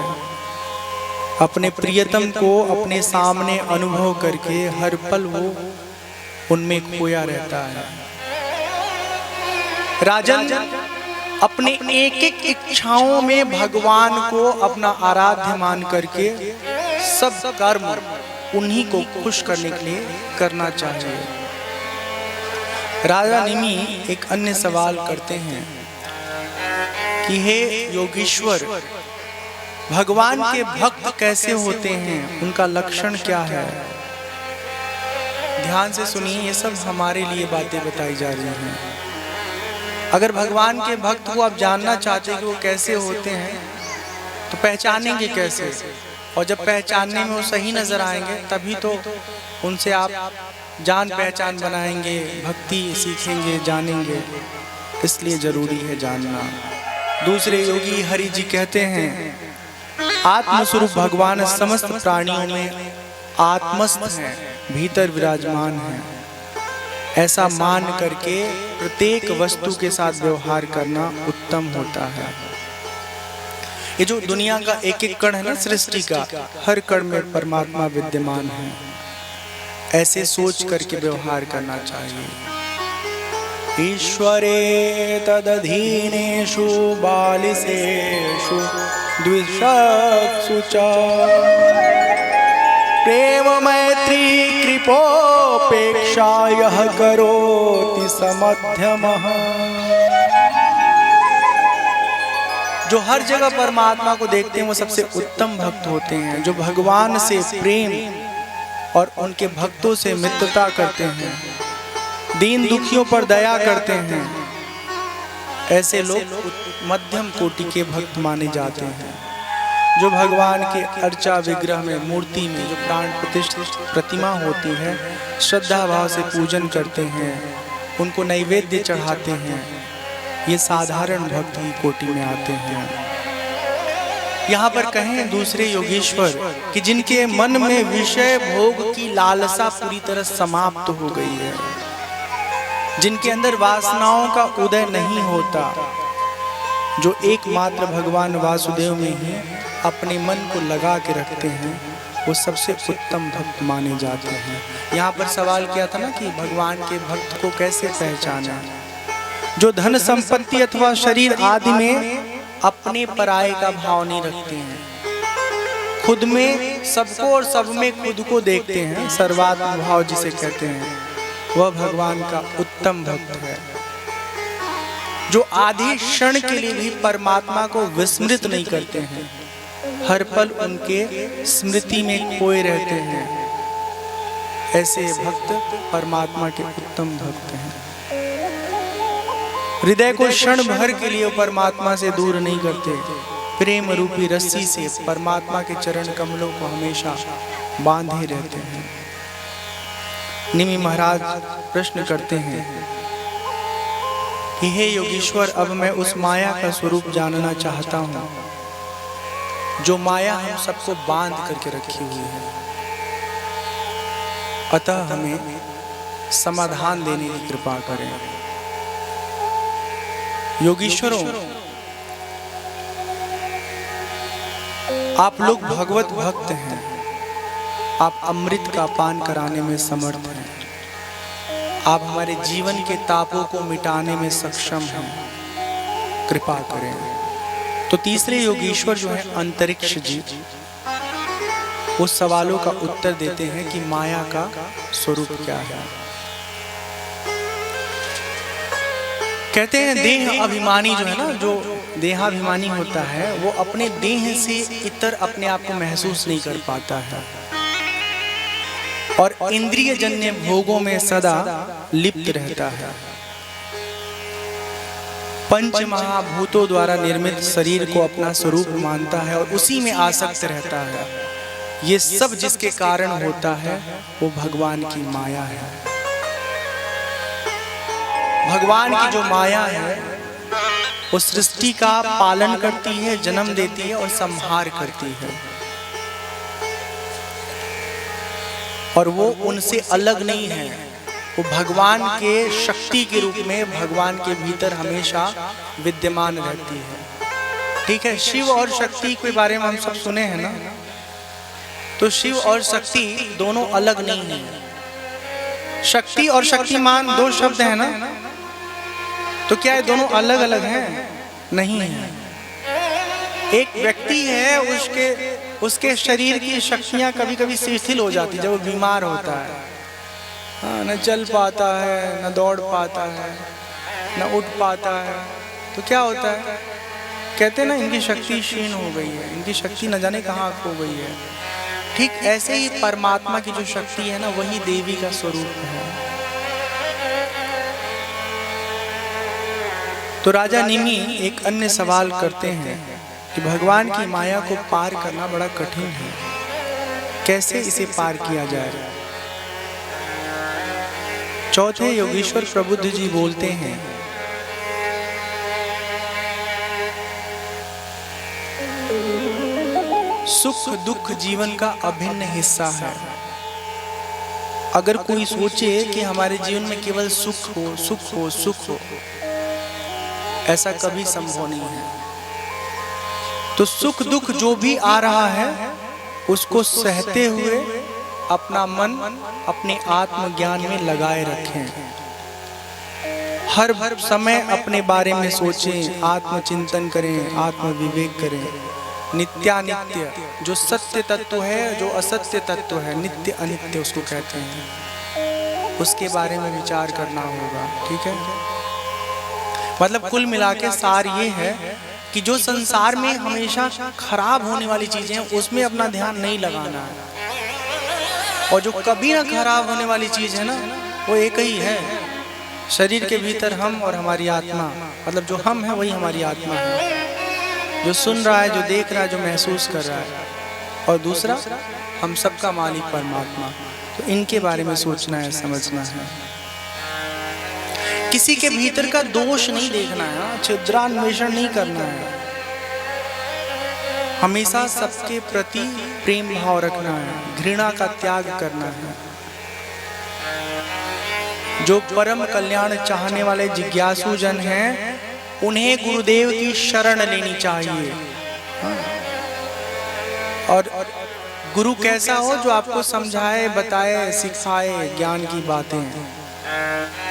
अपने प्रियतम को अपने सामने अनुभव करके हर पल वो उनमें खोया रहता है। राजन अपने एक एक इच्छाओं में भगवान को अपना आराध्य मान करके सब कर्म उन्हीं को खुश करने के लिए करना चाहिए। राजा निमि एक अन्य सवाल करते हैं कि हे योगेश्वर, भगवान के भक्त कैसे होते हैं, उनका लक्षण क्या है। ध्यान से सुनिए, ये सब हमारे लिए बातें बताई जा रही हैं। अगर भगवान के भक्त को आप जानना चाहते हैं कि वो कैसे होते हैं, तो पहचानेंगे कैसे? और जब पहचानने में वो सही नजर आएंगे तभी तो उनसे आप जान पहचान बनाएंगे, भक्ति सीखेंगे, जानेंगे। इसलिए जरूरी है जानना। दूसरे योगी हरि जी कहते हैं, आत्मस्वरूप भगवान समस्त प्राणियों में आत्मस्थ हैं, भीतर विराजमान हैं। ऐसा मान करके प्रत्येक वस्तु के साथ व्यवहार करना उत्तम होता है। ये जो दुनिया का एक एक कण है ना, सृष्टि का, हर कण में परमात्मा विद्यमान है। ऐसे सोच करके व्यवहार करना चाहिए। ईश्वरे तदधीनेषु बालिसेषु द्विषत्सु च प्रेम मैत्री कृपोपेक्षा यह करोति समध्यमः। जो हर जगह परमात्मा को देखते हैं वो सबसे उत्तम भक्त होते हैं। जो भगवान से प्रेम और उनके भक्तों से मित्रता करते हैं, दीन दुखियों पर दया करते हैं, ऐसे लोग मध्यम कोटि के भक्त माने जाते हैं। जो भगवान के अर्चा विग्रह में, मूर्ति में जो प्राण प्रतिष्ठित प्रतिमा होती है, श्रद्धा भाव से पूजन करते हैं, उनको नैवेद्य चढ़ाते हैं, ये साधारण भक्त ही कोटि में आते हैं। यहाँ पर कहें दूसरे योगेश्वर कि जिनके मन में विषय भोग की लालसा पूरी तरह समाप्त हो गई है, जिनके अंदर वासनाओं का उदय नहीं होता, जो एकमात्र भगवान वासुदेव में ही अपने मन को लगा के रखते हैं, वो सबसे उत्तम भक्त माने जाते हैं। यहाँ पर सवाल किया था ना कि भगवान के भक्त को कैसे पहचाना। जो धन संपत्ति अथवा शरीर आदि में अपने पराये का भाव नहीं रखते हैं, खुद में सबको और सब में खुद को देखते हैं, सर्वात्म भाव जिसे कहते हैं, वह भगवान का उत्तम भक्त है। जो आधे क्षण के लिए भी परमात्मा को विस्मृत नहीं करते हैं, हर पल उनके स्मृति में खोए रहते हैं, ऐसे भक्त परमात्मा के उत्तम भक्त हैं। हृदय को क्षण भर के लिए परमात्मा से दूर नहीं करते, प्रेम रूपी रस्सी से परमात्मा के चरण कमलों को हमेशा बांधे रहते हैं। निमि महाराज प्रश्न करते हैं कि हे योगीश्वर, अब मैं उस माया का स्वरूप जानना चाहता हूँ जो माया हम सबको बांध करके रखी हुई है। अतः हमें समाधान देने की कृपा करें। योगीश्वरों, आप लोग भगवत भक्त हैं, आप अमृत का पान कराने में समर्थ हैं, आप हमारे जीवन के तापों को मिटाने में सक्षम हैं, कृपा करें। तो तीसरे योगीश्वर जो है अंतरिक्ष जी, वो सवालों का उत्तर देते हैं कि माया का स्वरूप क्या है। कहते हैं देह अभिमानी जो है ना, जो देहाभिमानी होता है, वो अपने देह से इतर अपने आप को महसूस नहीं कर पाता है और इंद्रिय जन्य भोगों में सदा लिप्त रहता है। पंच महाभूतों द्वारा निर्मित शरीर को अपना स्वरूप मानता है और उसी में आसक्त रहता है। ये सब जिसके कारण होता है वो भगवान की माया है। भगवान की जो माया है वो सृष्टि का पालन करती है, जन्म देती है और संहार करती है, और वो उनसे अलग नहीं है। वो भगवान के शक्ति के रूप में भगवान के भीतर हमेशा विद्यमान रहती है। ठीक है, शिव और शक्ति के बारे में हम सब सुने हैं ना, तो शिव और शक्ति दोनों अलग नहीं है। शक्ति और शक्तिमान दो शब्द हैं ना, तो क्या ये दोनों अलग अलग हैं? नहीं है। एक व्यक्ति है, उसके शरीर की शक्तियां कभी कभी शिथिल हो जाती जब वो बीमार होता है। हाँ, न चल पाता है, न दौड़ पाता है, न उठ पाता है, तो क्या होता है? कहते हैं ना इनकी शक्ति क्षीण हो गई है, इनकी शक्ति न जाने कहाँ खो गई है। ठीक ऐसे ही परमात्मा की जो शक्ति है ना, वही देवी का स्वरूप है। तो राजा निमि एक अन्य सवाल करते हैं कि भगवान की माया को पार करना बड़ा कठिन है, कैसे इसे पार किया जाए। चौथे योगेश्वर प्रबुद्ध जी बोलते हैं, सुख दुख जीवन का अभिन्न हिस्सा है। अगर कोई सोचे कि हमारे जीवन में केवल सुख हो सुख हो सुख हो, ऐसा कभी संभव नहीं है। तो सुख दुख जो भी आ रहा है उसको सहते हुए अपना मन अपने आत्मज्ञान में लगाए रखें। हर समय अपने बारे में सोचें, आत्मचिंतन करें, आत्म विवेक करें। नित्यानित्य जो सत्य तत्व है, जो असत्य तत्व है, नित्य अनित्य उसको कहते हैं, उसके बारे में विचार करना होगा। ठीक है, मतलब कुल मिला के सार ये है कि जो संसार में हमेशा खराब होने वाली चीजें हैं उसमें अपना ध्यान नहीं लगाना है, और जो कभी ना खराब होने वाली चीज है ना, वो एक ही है, शरीर के भीतर हम और हमारी आत्मा। मतलब जो हम है वही हमारी आत्मा है, जो सुन रहा है, जो देख रहा है, जो महसूस कर रहा है, और दूसरा हम सबका मालिक परमात्मा। तो इनके बारे में सोचना है, समझना है। किसी के भीतर का दोष नहीं देखना है, छिद्रान्वेषण नहीं करना है, हमेशा सबके प्रति प्रेम भाव रखना है, घृणा का त्याग करना है। जो परम कल्याण चाहने वाले जिज्ञासु जन हैं, उन्हें गुरुदेव की शरण लेनी चाहिए। और गुरु कैसा हो, जो आपको समझाए, बताए, सिखाए ज्ञान की बातें,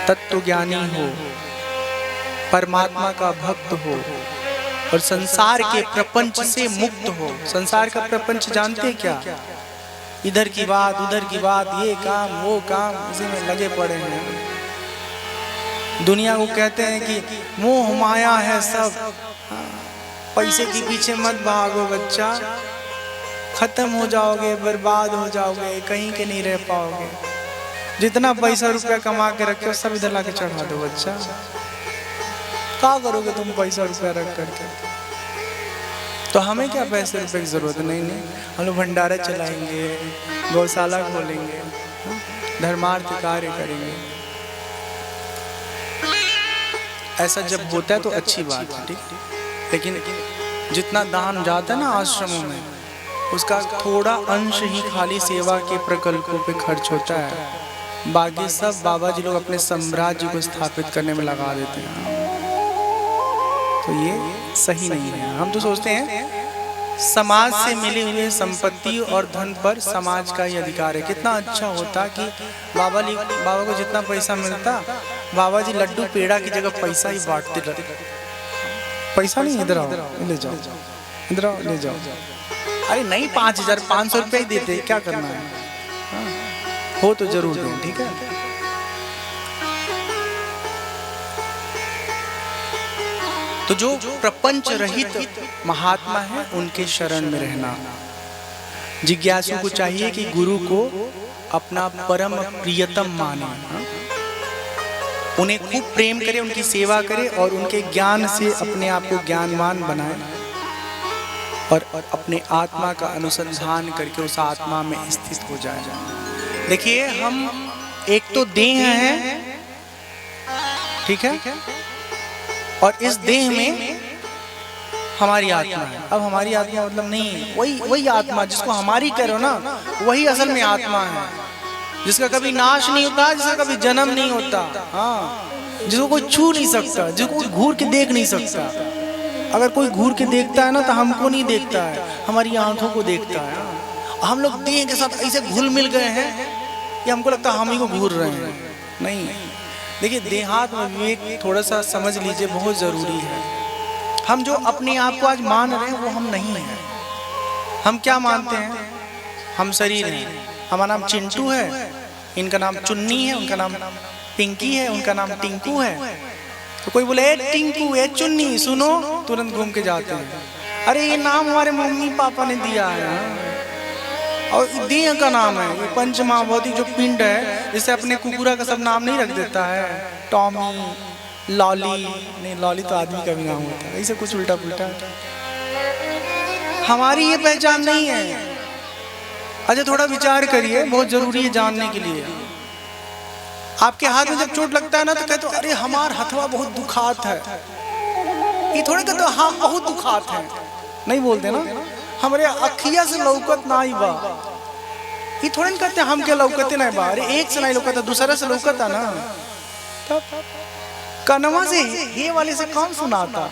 तत्व ज्ञानी हो, परमात्मा का भक्त हो, और संसार के प्रपंच से मुक्त हो। संसार का प्रपंच जानते हैं क्या? इधर की बात, उधर की बात, ये काम, वो काम, इसी में लगे पड़े हैं। दुनिया को कहते हैं कि मोह माया है सब, पैसे के पीछे मत भागो बच्चा, खत्म हो जाओगे, बर्बाद हो जाओगे, कहीं के नहीं रह पाओगे। जितना पैसा रुपया कमा के रखे हो सब इधर लाके चढ़ा दो बच्चा, क्या करोगे तुम पैसा रुपया रख करके? तो हमें क्या पैसे रुपये की जरूरत नहीं, हम लोग भंडारा चलाएंगे, गौशाला खोलेंगे, धर्मार्थ कार्य करेंगे। ऐसा जब होता है तो अच्छी बात है, ठीक। लेकिन जितना दान जाता है ना आश्रमों में, उसका थोड़ा अंश ही खाली सेवा के प्रकल्पों पे खर्च होता है, बाकी सब बाबा जी लोग अपने साम्राज्य को स्थापित करने में लगा देते हैं। तो ये सही नहीं है। हम तो सोचते हैं समाज से मिली हुई संपत्ति और धन पर समाज का ही अधिकार है। कितना अच्छा होता कि बाबा को जितना पैसा मिलता, बाबा जी लड्डू पेड़ा की जगह पैसा ही बांटते रहते। पैसा नहीं, इधर आओ, ले जाओ, इधर आओ, ले जाओ। अरे नहीं, 5,500 रुपये ही देते, क्या करना है? हो तो जरूर दें, ठीक है। तो जो प्रपंच रहित महात्मा है, उनके शरण में रहना। जिज्ञासु को चाहिए कि गुरु को अपना परम प्रियतम माने, उन्हें खूब प्रेम करे, उनकी सेवा करे, और उनके ज्ञान से अपने आप को ज्ञानवान बनाए, और अपने आत्मा का अनुसंधान करके उस आत्मा में स्थित हो जाए। देखिए, हम एक तो देह हैं, ठीक है, और इस देह में हमारी आत्मा है। अब हमारी आत्मा मतलब नहीं, वही आत्मा जिसको हमारी कह रहे हो ना, वही असल में आत्मा है, जिसका कभी नाश नहीं होता, जिसका कभी जन्म नहीं होता, हाँ, जिसको कोई छू नहीं सकता, जिसको कोई घूर के देख नहीं सकता। अगर कोई घूर के देखता है ना, तो हमको नहीं देखता है, हमारी आंखों को देखता है। हम लोग देह के साथ ऐसे घुल मिल गए हैं कि हमको लगता है हम ही को घूर रहे हैं। नहीं, देखिए, देहात में विवेक थोड़ा सा समझ लीजिए, बहुत जरूरी है। हम जो अपने आप को आज मान रहे हैं वो हम नहीं हैं। हम क्या मानते हैं? हम शरीर हैं, हमारा नाम चिंटू है, इनका नाम चुन्नी है, उनका नाम पिंकी है, उनका नाम टिंकू है। तो कोई बोले ए टिंकू ए चुन्नी सुनो, तुरंत घूम के जाते हैं। अरे ये नाम हमारे मम्मी पापा ने दिया है और देह का नाम है। ये पंच महाभौतिक जो पिंड है, जिसे अपने कुकुरा का सब नाम नहीं रख देता है, टॉमी, लॉली, नहीं लॉली तो आदमी का भी नाम होता है, ऐसे कुछ उल्टा पुल्टा। हमारी ये पहचान नहीं है। अच्छा थोड़ा विचार करिए, बहुत जरूरी है जानने के लिए। आपके हाथ में जब चोट लगता है ना तो कहते हो अरे हमार हथवा बहुत दुखात है। ये थोड़े कहते हाँ बहुत दुखात है, नहीं बोलते ना। हमारे अखिया से लौकत ना ही बा, ये थोड़े न कहते हम के लौकते नहीं बा। अरे एक से नहीं लौकता, दूसरा से लौकता ना। तब कनवा से हे वाले से कौन सुनाता?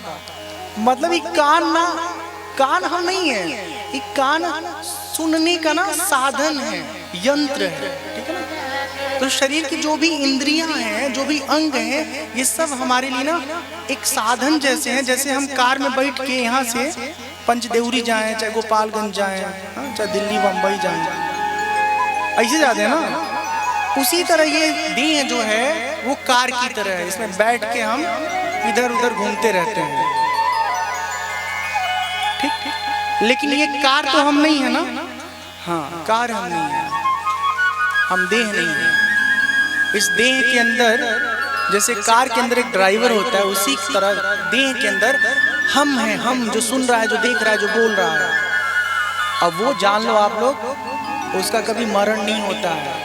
मतलब ये कान ना, कान हम नहीं है, ये कान सुनने का ना साधन है, यंत्र है, ठीक है ना। तो शरीर की जो भी इंद्रियां हैं, जो भी अंग हैं, ये सब हमारे लिए ना एक साधन जैसे हैं। जैसे हम कार में बैठ के यहाँ से पंचदेवरी जाएं, चाहे गोपालगंज जाएं, चाहे दिल्ली बम्बई जाएं, ऐसे जाते हैं ना। उसी तरह ये देह जो है वो कार की तरह है, इसमें बैठ के हम इधर उधर घूमते रहते हैं, ठीक ठीक। लेकिन ये कार तो हम नहीं है ना। हाँ कार हम नहीं है, हम देह नहीं है। इस देह के अंदर जैसे कार के अंदर एक ड्राइवर होता है, उसी तरह देह के अंदर हम हैं, हम जो सुन रहा है, जो देख रहा है, जो बोल रहा है। अब वो जान लो आप लोग, उसका कभी मरण नहीं होता है।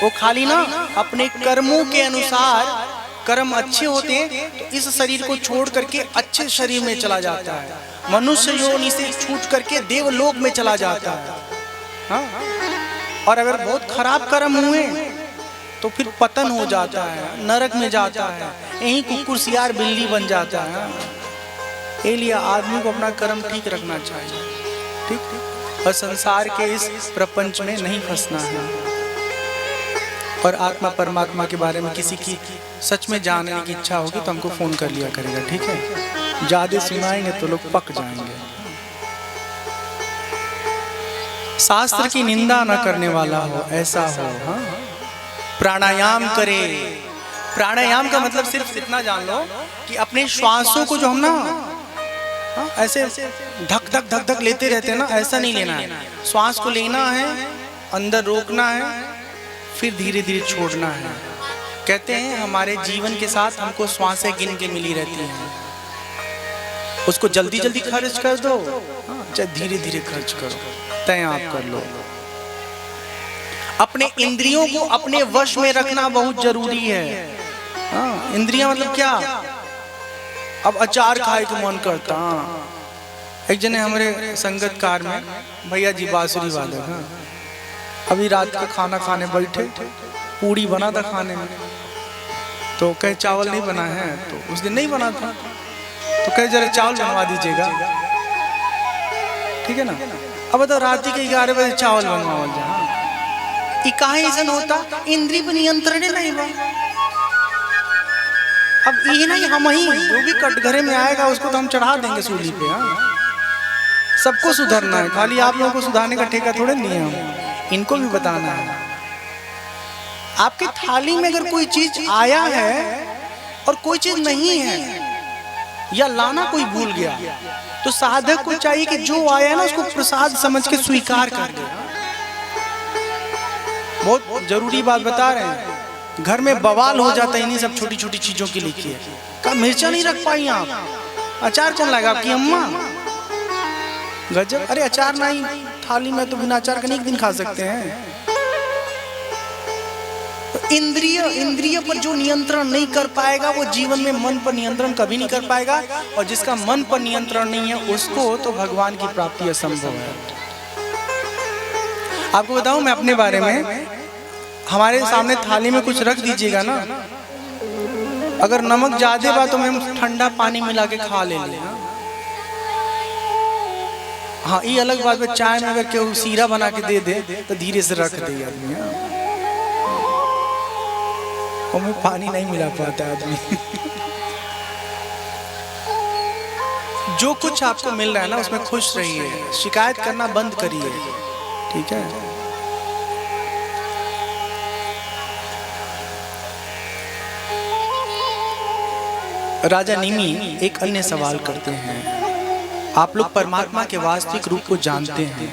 वो खाली ना अपने कर्मों के अनुसार, कर्म अच्छे होते हैं तो इस शरीर को छोड़ करके अच्छे शरीर में चला जाता है, मनुष्य योनि से छूट करके देवलोक में चला जाता है। हाँ? और अगर बहुत खराब कर्म हुए तो फिर पतन हो जाता है, नरक में जाता है, यहीं कुकुर सियार बिल्ली बन जाता है। इसलिए आदमी को अपना कर्म ठीक रखना चाहिए, ठीक, और संसार के इस प्रपंच में नहीं फंसना है। और आत्मा परमात्मा के बारे में किसी की सच में जानने की इच्छा होगी तो हमको फोन कर लिया करेगा, ठीक है। ज्यादा सुनाएंगे तो लोग पक जाएंगे। शास्त्र की निंदा न करने वाला हो, ऐसा हो। हाँ? प्राणायाम करे। प्राणायाम का मतलब सिर्फ इतना जान लो कि अपने श्वासों को जो हम ना ऐसे धक धक धक धक लेते रहते हैं ना, ऐसा नहीं लेना है। श्वास को लेना है, अंदर रोकना है, फिर धीरे धीरे छोड़ना है। कहते हैं हमारे जीवन के साथ हमको श्वासें गिन के मिली रहती हैं, उसको जल्दी जल्दी खर्च कर दो, चाहे धीरे धीरे खर्च करो, तय आप कर लो। अपने इंद्रियों को अपने वश में रखना बहुत जरूरी है। हाँ, इंद्रियां मतलब क्या? अब अचार खाए के मन करता। एक जने हमारे संगतकार में भैया जी बांसुरी वादक, अभी रात का खाना खाने बैठे, पूड़ी बना था खाने में, तो कहे चावल नहीं बना है, तो उस दिन नहीं बना था, तो कहे जरा चावल बनवा दीजिएगा, ठीक है ना। अब तो रात के 11 बजे चावल बनवावल जा, काहे ऐसा होता? इंद्रिय पर नियंत्रण नहीं बा। अब ये नहीं हम ही जो भी कटघरे में आएगा उसको तो हम चढ़ा देंगे सूली पे। हाँ, सबको सुधरना है, खाली आप लोगों को सुधारने का ठेका थोड़े नहीं है हम, इनको भी बताना है। आपके थाली में अगर कोई चीज आया है और कोई चीज नहीं है या लाना कोई भूल गया, तो साधक को चाहिए कि जो आया है ना उसको प्रसाद समझ के स्वीकार कर दे। बहुत जरूरी बात बता रहे हैं। घर में बवाल हो जाता है इन्हीं सब छोटी छोटी चीजों के लिए। का मिर्चा नहीं रख पाई आप, अचार कौन लाएगा? आपकी अम्मा। गजब। अरे अचार नहीं थाली में तो बिना अचार का नहीं एक दिन खा सकते हैं। तो इंद्रिय पर जो नियंत्रण नहीं कर पाएगा वो जीवन में मन पर नियंत्रण कभी नहीं कर पाएगा, और जिसका मन पर नियंत्रण नहीं है उसको तो भगवान की प्राप्ति असंभव है। आपको बताऊं मैं अपने बारे में, हमारे सामने थाली में कुछ रख दीजिएगा ना, अगर नमक ज्यादा बा तो हम ठंडा पानी मिला के खा ले। हाँ, ये अलग बात है, चाय में अगर केहू सीरा बना के दे दे तो धीरे से रख दे आदमी, हमें पानी नहीं मिला पाता आदमी। जो कुछ आपको मिल रहा है ना उसमें खुश रहिए, शिकायत करना बंद करिए, ठीक है। राजा निमि एक अन्य सवाल करते हैं, आप लोग परमात्मा के वास्तविक रूप को जानते हैं?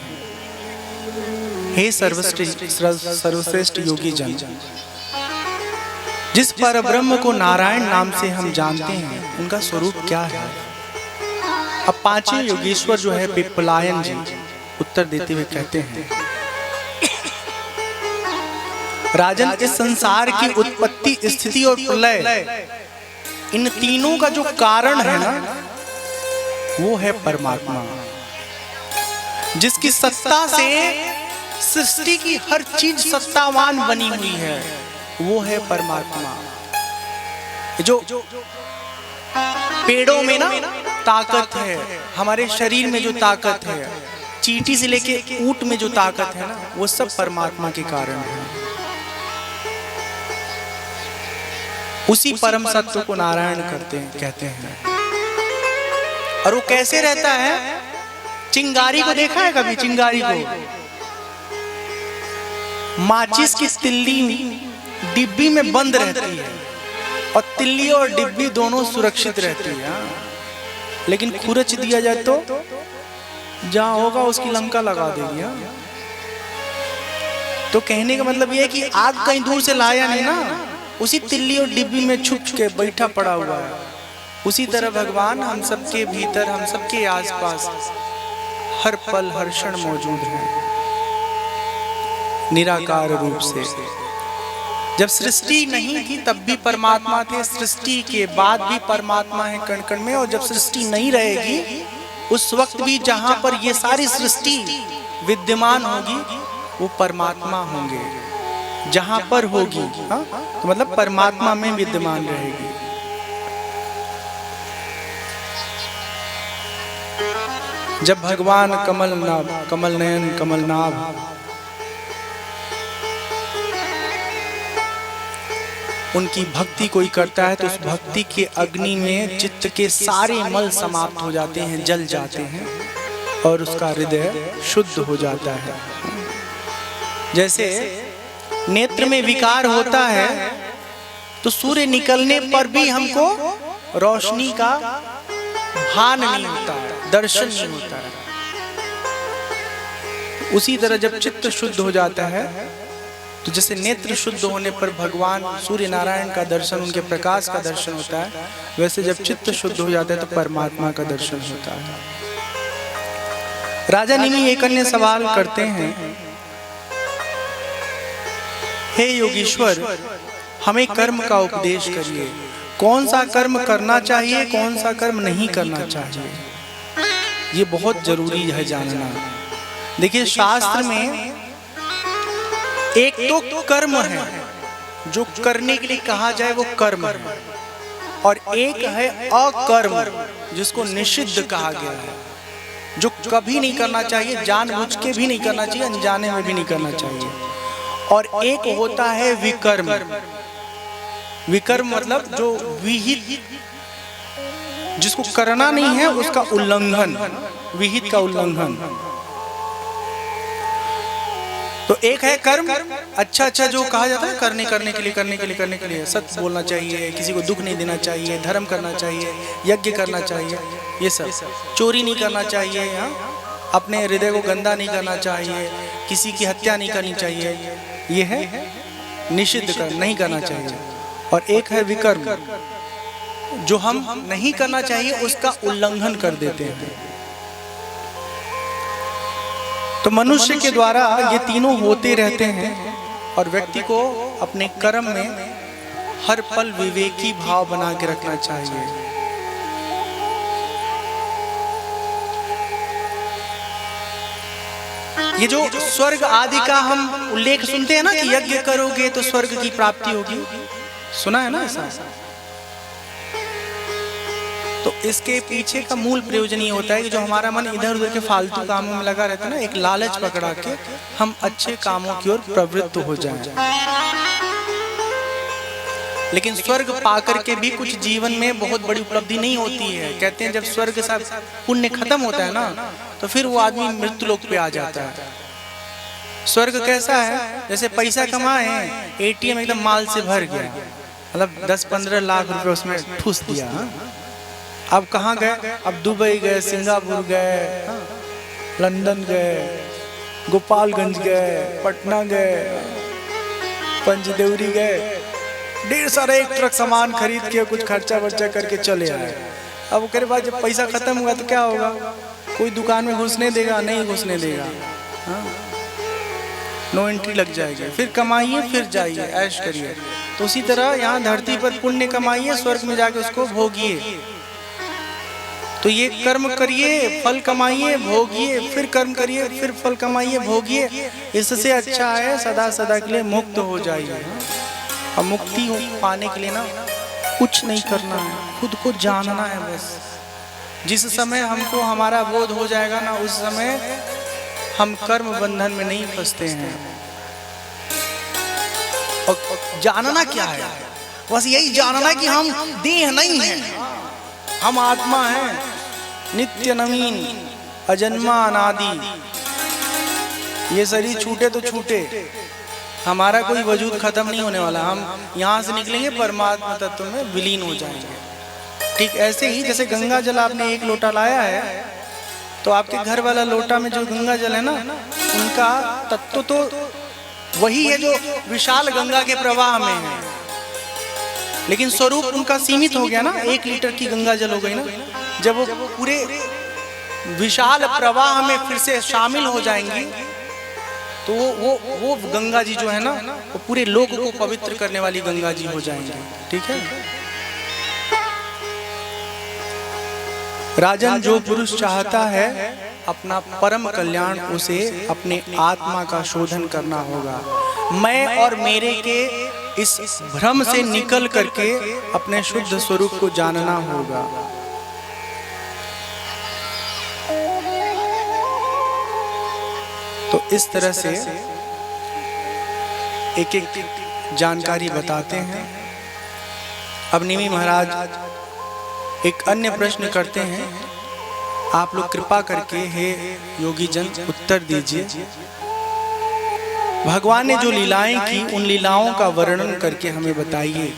हे सर्वश्रेष्ठ योगी जन, जिस परब्रह्म को नारायण नाम से हम जानते हैं, उनका स्वरूप क्या है? अब पांचवें योगेश्वर जो है पिप्पलायन जी उत्तर देते हुए कहते हैं, राजन, इस संसार की उत्पत्ति, स्थिति और प्रलय, इन तीनों का जो कारण है ना, वो है परमात्मा, जिसकी सत्ता से सृष्टि की हर चीज सत्तावान बनी हुई है, वो है परमात्मा। जो पेड़ों में ना ताकत है, हमारे शरीर में जो ताकत है, चींटी से लेके ऊंट में जो ताकत है ना, वो सब परमात्मा के कारण है। उसी परम सत्य को नारायण कहते हैं। और वो कैसे रहता है? चिंगारी को देखा है कभी? चिंगारी को माचिस की तिल्ली डिब्बी में बंद रहती है, और तिल्ली और डिब्बी दोनों सुरक्षित रहती है, लेकिन खुरच दिया जाए तो जहां होगा उसकी लंका लगा देगी। तो कहने का मतलब यह है कि आग कहीं दूर से लाया नहीं ना, उसी तिल्ली और डिब्बी में छुप के बैठा पड़ा हुआ है। उसी तरह भगवान हम सबके भीतर, हम सबके आसपास हर पल हर क्षण मौजूद है, निराकार रूप से। जब सृष्टि नहीं थी तब भी परमात्मा थे, सृष्टि के बाद भी परमात्मा है कण कण में, और जब सृष्टि नहीं रहेगी उस वक्त भी जहां पर ये सारी सृष्टि विद्यमान होगी, वो परमात्मा होंगे जहां पर होगी। हाँ, तो मतलब परमात्मा में विद्यमान रहेगी। जब भगवान कमल नयन कमलनाभ उनकी भक्ति कोई करता है, तो उस भक्ति के अग्नि में चित्त के सारे मल समाप्त हो जाते हैं, जल जाते हैं, और उसका हृदय शुद्ध हो जाता है। जैसे नेत्र में विकार होता है तो सूर्य निकलने पर भी हमको रोशनी का भान नहीं होता है, दर्शन नहीं होता है। उसी तरह जब चित्त शुद्ध हो जाता है, तो जैसे नेत्र शुद्ध होने पर भगवान सूर्य नारायण का दर्शन, उनके प्रकाश का दर्शन होता है, वैसे जब चित्त शुद्ध हो जाता है तो परमात्मा का दर्शन होता है। राजा निमि एक अन्य सवाल करते हैं, हे योगीश्वर, हमें कर्म का उपदेश करिए। कौन सा कर्म करना चाहिए, कौन सा कर्म नहीं करना चाहिए, ये बहुत जरूरी है जानना। देखिए, शास्त्र में एक तो कर्म है जो करने के लिए कहा जाए, वो कर्म है, और एक है अकर्म जिसको निषिद्ध कहा गया है, जो कभी नहीं करना चाहिए, जानबूझ के भी नहीं करना चाहिए, अनजाने में भी नहीं करना चाहिए। और एक होता है विकर्म। विकर्म मतलब जो विहित, जिसको करना नहीं है उसका उल्लंघन, विहित का उल्लंघन। तो एक है कर्म, अच्छा जो कहा जाता है करने के लिए सत्य बोलना चाहिए, किसी को दुख नहीं देना चाहिए, धर्म करना चाहिए, यज्ञ करना चाहिए, ये सब। चोरी नहीं करना चाहिए, अपने हृदय को गंदा नहीं करना चाहिए, किसी की हत्या नहीं करनी चाहिए, ये है निषिद्ध कर्म, नहीं करना चाहिए। और एक है विकर्म, जो हम नहीं करना चाहिए उसका उल्लंघन कर देते हैं। तो मनुष्य के द्वारा ये तीनों होते रहते हैं, और व्यक्ति को अपने कर्म में हर पल विवेकी भाव बना के रखना चाहिए। ये जो स्वर्ग आदि का हम उल्लेख सुनते हैं ना कि यज्ञ करोगे तो स्वर्ग की प्राप्ति होगी, सुना है ना ऐसा? तो इसके पीछे का मूल प्रयोजन ये होता है कि जो हमारा मन इधर उधर के फालतू कामों में लगा रहता है ना, एक लालच पकड़ा के हम अच्छे कामों की ओर प्रवृत्त हो जाएं। लेकिन स्वर्ग पाकर के भी कुछ जीवन में बहुत बड़ी उपलब्धि नहीं होती है। कहते हैं जब स्वर्ग का पुण्य खत्म होता है ना, तो फिर वो आदमी मृत्यु लोक पे आ जाता है। स्वर्ग कैसा है? जैसे पैसा कमाए, एटीएम एकदम माल से भर गया, मतलब 10-15 लाख रुपए उसमें ठूस दिया। अब कहाँ गए? अब दुबई गए, सिंगापुर गए, लंदन गए, गोपालगंज गए, पटना गए, पंचदेवरी गए, ढेर सारा एक ट्रक सामान खरीद के कुछ खर्चा वर्चा करके चले आए। अब उसके बाद जब पैसा खत्म हुआ तो क्या होगा? कोई दुकान में घुसने देगा? नहीं घुसने देगा। नो एंट्री लग जाएगी। फिर कमाइए, फिर जाइए, ऐश करिए। तो उसी तरह यहाँ धरती पर पुण्य कमाइए, स्वर्ग में जाके उसको भोगिए। तो ये कर्म करिए, फल कमाइए, भोगिए, फिर कर्म करिए, फिर फल कमाइए, भोगिए। इससे अच्छा है सदा सदा के लिए मुक्त हो जाइए। और मुक्ति पाने के लिए ना कुछ नहीं करना है, खुद को जानना है बस। जिस समय हमको हमारा बोध हो जाएगा ना, उस समय हम कर्म बंधन में नहीं फंसते हैं। और जानना क्या है? बस यही जानना कि हम देह नहीं हैं, हम आत्मा हैं, नित्य नवीन अजन्मा अनादि। ये शरीर छूटे तो छूटे, हमारा कोई वजूद खत्म नहीं होने वाला। हम यहाँ से निकलेंगे, परमात्मा तत्व में विलीन हो जाएंगे। ठीक ऐसे ही जैसे गंगा जल आपने एक लोटा लाया है, तो आपके घर वाला लोटा में जो गंगा जल है ना, उनका तत्व तो वही है जो विशाल गंगा के प्रवाह में है, लेकिन स्वरूप उनका सीमित हो गया ना। 1 लीटर की गंगा जल हो गई ना, जब वो पूरे विशाल प्रवाह में फिर से शामिल हो जाएंगी, तो वो गंगा जी जो है ना, वो पूरे लोक को पवित्र करने वाली गंगा जी हो जाएंगी। ठीक है। राजन, जो पुरुष चाहता है अपना परम कल्याण, उसे अपने आत्मा का शोधन करना होगा। मैं और मेरे के इस भ्रम से निकल करके अपने शुद्ध स्वरूप को जानना होगा। तो इस तरह से एक एक जानकारी बताते हैं। अब निमि महाराज एक अन्य प्रश्न करते हैं, आप लोग कृपा करके हे योगी जन उत्तर दीजिए। भगवान ने जो लीलाएं की, उन लीलाओं का वर्णन करके हमें बताइए,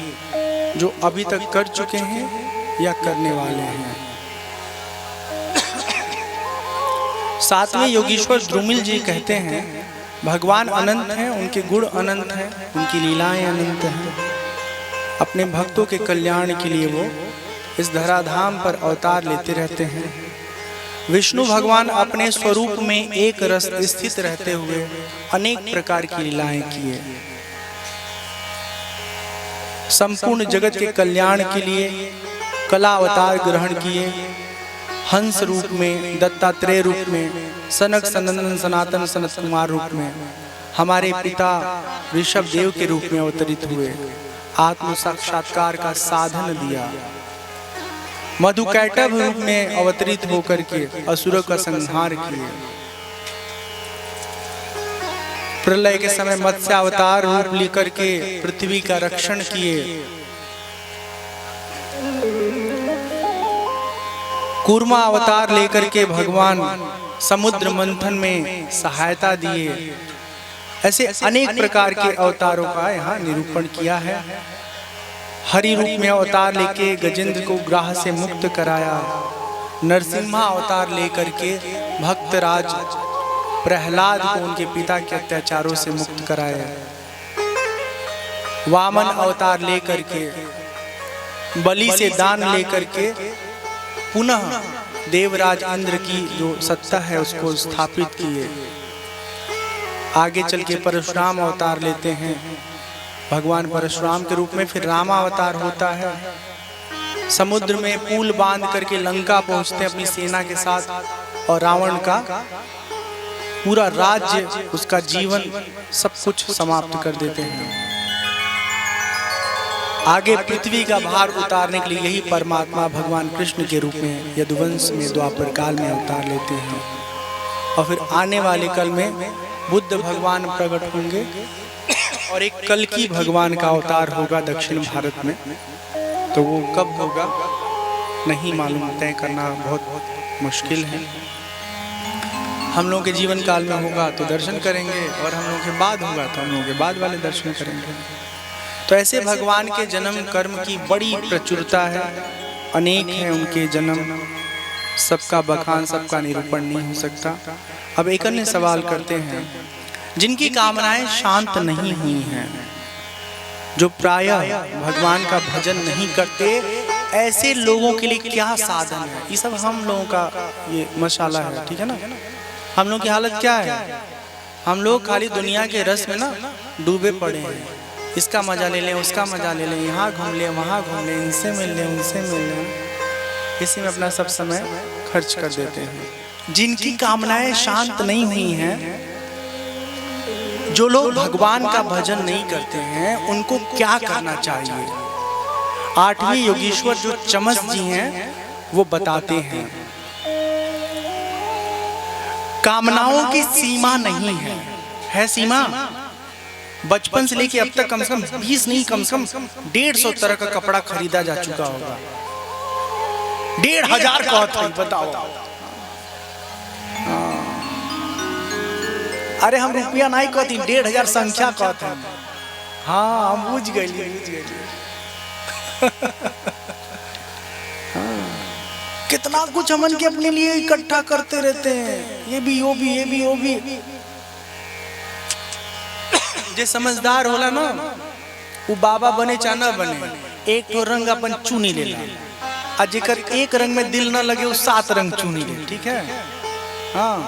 जो अभी तक कर चुके हैं या करने वाले हैं। सातवें योगीश्वर द्रुमिल जी कहते हैं, भगवान अनंत हैं, उनके गुण अनंत हैं, उनकी लीलाएं अनंत हैं। अपने भक्तों के कल्याण के लिए वो इस धराधाम पर अवतार लेते रहते हैं। विष्णु भगवान अपने स्वरूप में एक रस स्थित रहते हुए अनेक प्रकार की लीलाएं किए। संपूर्ण जगत के कल्याण के लिए कला अवतार ग्रहण किए। हंस रूप में, दत्तात्रेय रूप में, सनक सनंदन सनातन सनत कुमार रूप में, हमारे पिता ऋषभ देव के रूप में अवतरित हुए। आत्म साक्षात्कार का साधन दिया। मधुकैटभ रूप में अवतरित होकर के असुरों का संहार किए। प्रलय के समय मत्स्य अवतार रूप लेकर के पृथ्वी का रक्षण किए। कूर्मा अवतार लेकर के भगवान समुद्र मंथन में सहायता दिए। ऐसे अनेक प्रकार के अवतारों का यहाँ निरूपण किया है। हरि रूप में अवतार लेके गजेंद्र को ग्राह से मुक्त कराया। नरसिम्हा अवतार लेकर के भक्तराज प्रहलाद को उनके पिता के अत्याचारों से मुक्त कराया। वामन अवतार लेकर के बलि से दान लेकर के पुनः देवराज इंद्र की जो सत्ता है उसको स्थापित किए। आगे चल के परशुराम अवतार लेते हैं भगवान परशुराम के रूप में। फिर रामावतार होता है, समुद्र में पुल बांध करके लंका पहुंचते हैं अपनी सेना के साथ, और रावण का पूरा राज्य, उसका जीवन, सब कुछ समाप्त कर देते हैं। आगे पृथ्वी का भार उतारने के लिए यही परमात्मा भगवान कृष्ण के रूप में यदुवंश में द्वापर काल में अवतार लेते हैं। और फिर आने वाले कल में बुद्ध भगवान प्रकट होंगे और एक कल्कि भगवान का अवतार होगा दक्षिण भारत में। तो वो कब होगा नहीं मालूम, तय करना बहुत मुश्किल है। हम लोगों के जीवन काल में होगा तो दर्शन करेंगे, और हम लोगों के बाद होगा तो हम लोगों के बाद वाले दर्शन करेंगे। तो ऐसे भगवान के जन्म कर्म की बड़ी प्रचुरता है, अनेक है उनके जन्म, सबका बखान सबका निरूपण नहीं हो सकता। अब एक अन्य सवाल करते हैं, जिनकी कामनाएं शांत नहीं हुई हैं, जो प्रायः भगवान का भजन नहीं करते, ऐसे लोगों के लिए क्या साधन है? ये सब हम लोगों का ये मसाला है, ठीक है ना। हम लोग की हालत क्या है? हम लोग खाली दुनिया के रस में ना डूबे पड़े हैं। इसका मजा ले लें, उसका मजा ले लें, यहाँ घूम लें, वहाँ घूम लें, इनसे मिल लें, उनसे मिल लें, इसी में अपना सब समय खर्च कर देते हैं। जिनकी कामनाएं शांत नहीं हुई हैं, जो लोग भगवान का भजन नहीं करते हैं, उनको क्या करना चाहिए? आठवें योगीश्वर जो चमस जी हैं वो बताते हैं, कामनाओं की सीमा नहीं है सीमा? बचपन से लेके अब तक कम से कम 20 नहीं, कम से कम 150 तरह का कपड़ा खरीदा जा चुका होगा। 1500 का बताओ। अरे हम रुपया नहीं कहती, 1500 संख्या कहते हैं। हाँ हम बुझ गए। कितना कुछ हमन के अपने लिए इकट्ठा करते रहते हैं, ये भी वो भी, ये भी वो भी। जे समझदार होला ना, वो बाबा बने चाहे ना बने, एक तो रंग अपन चुनी ले ला, और जेकर एक रंग में दिल ना लगे वो 7 रंग चुनी ले, ठीक है। हाँ,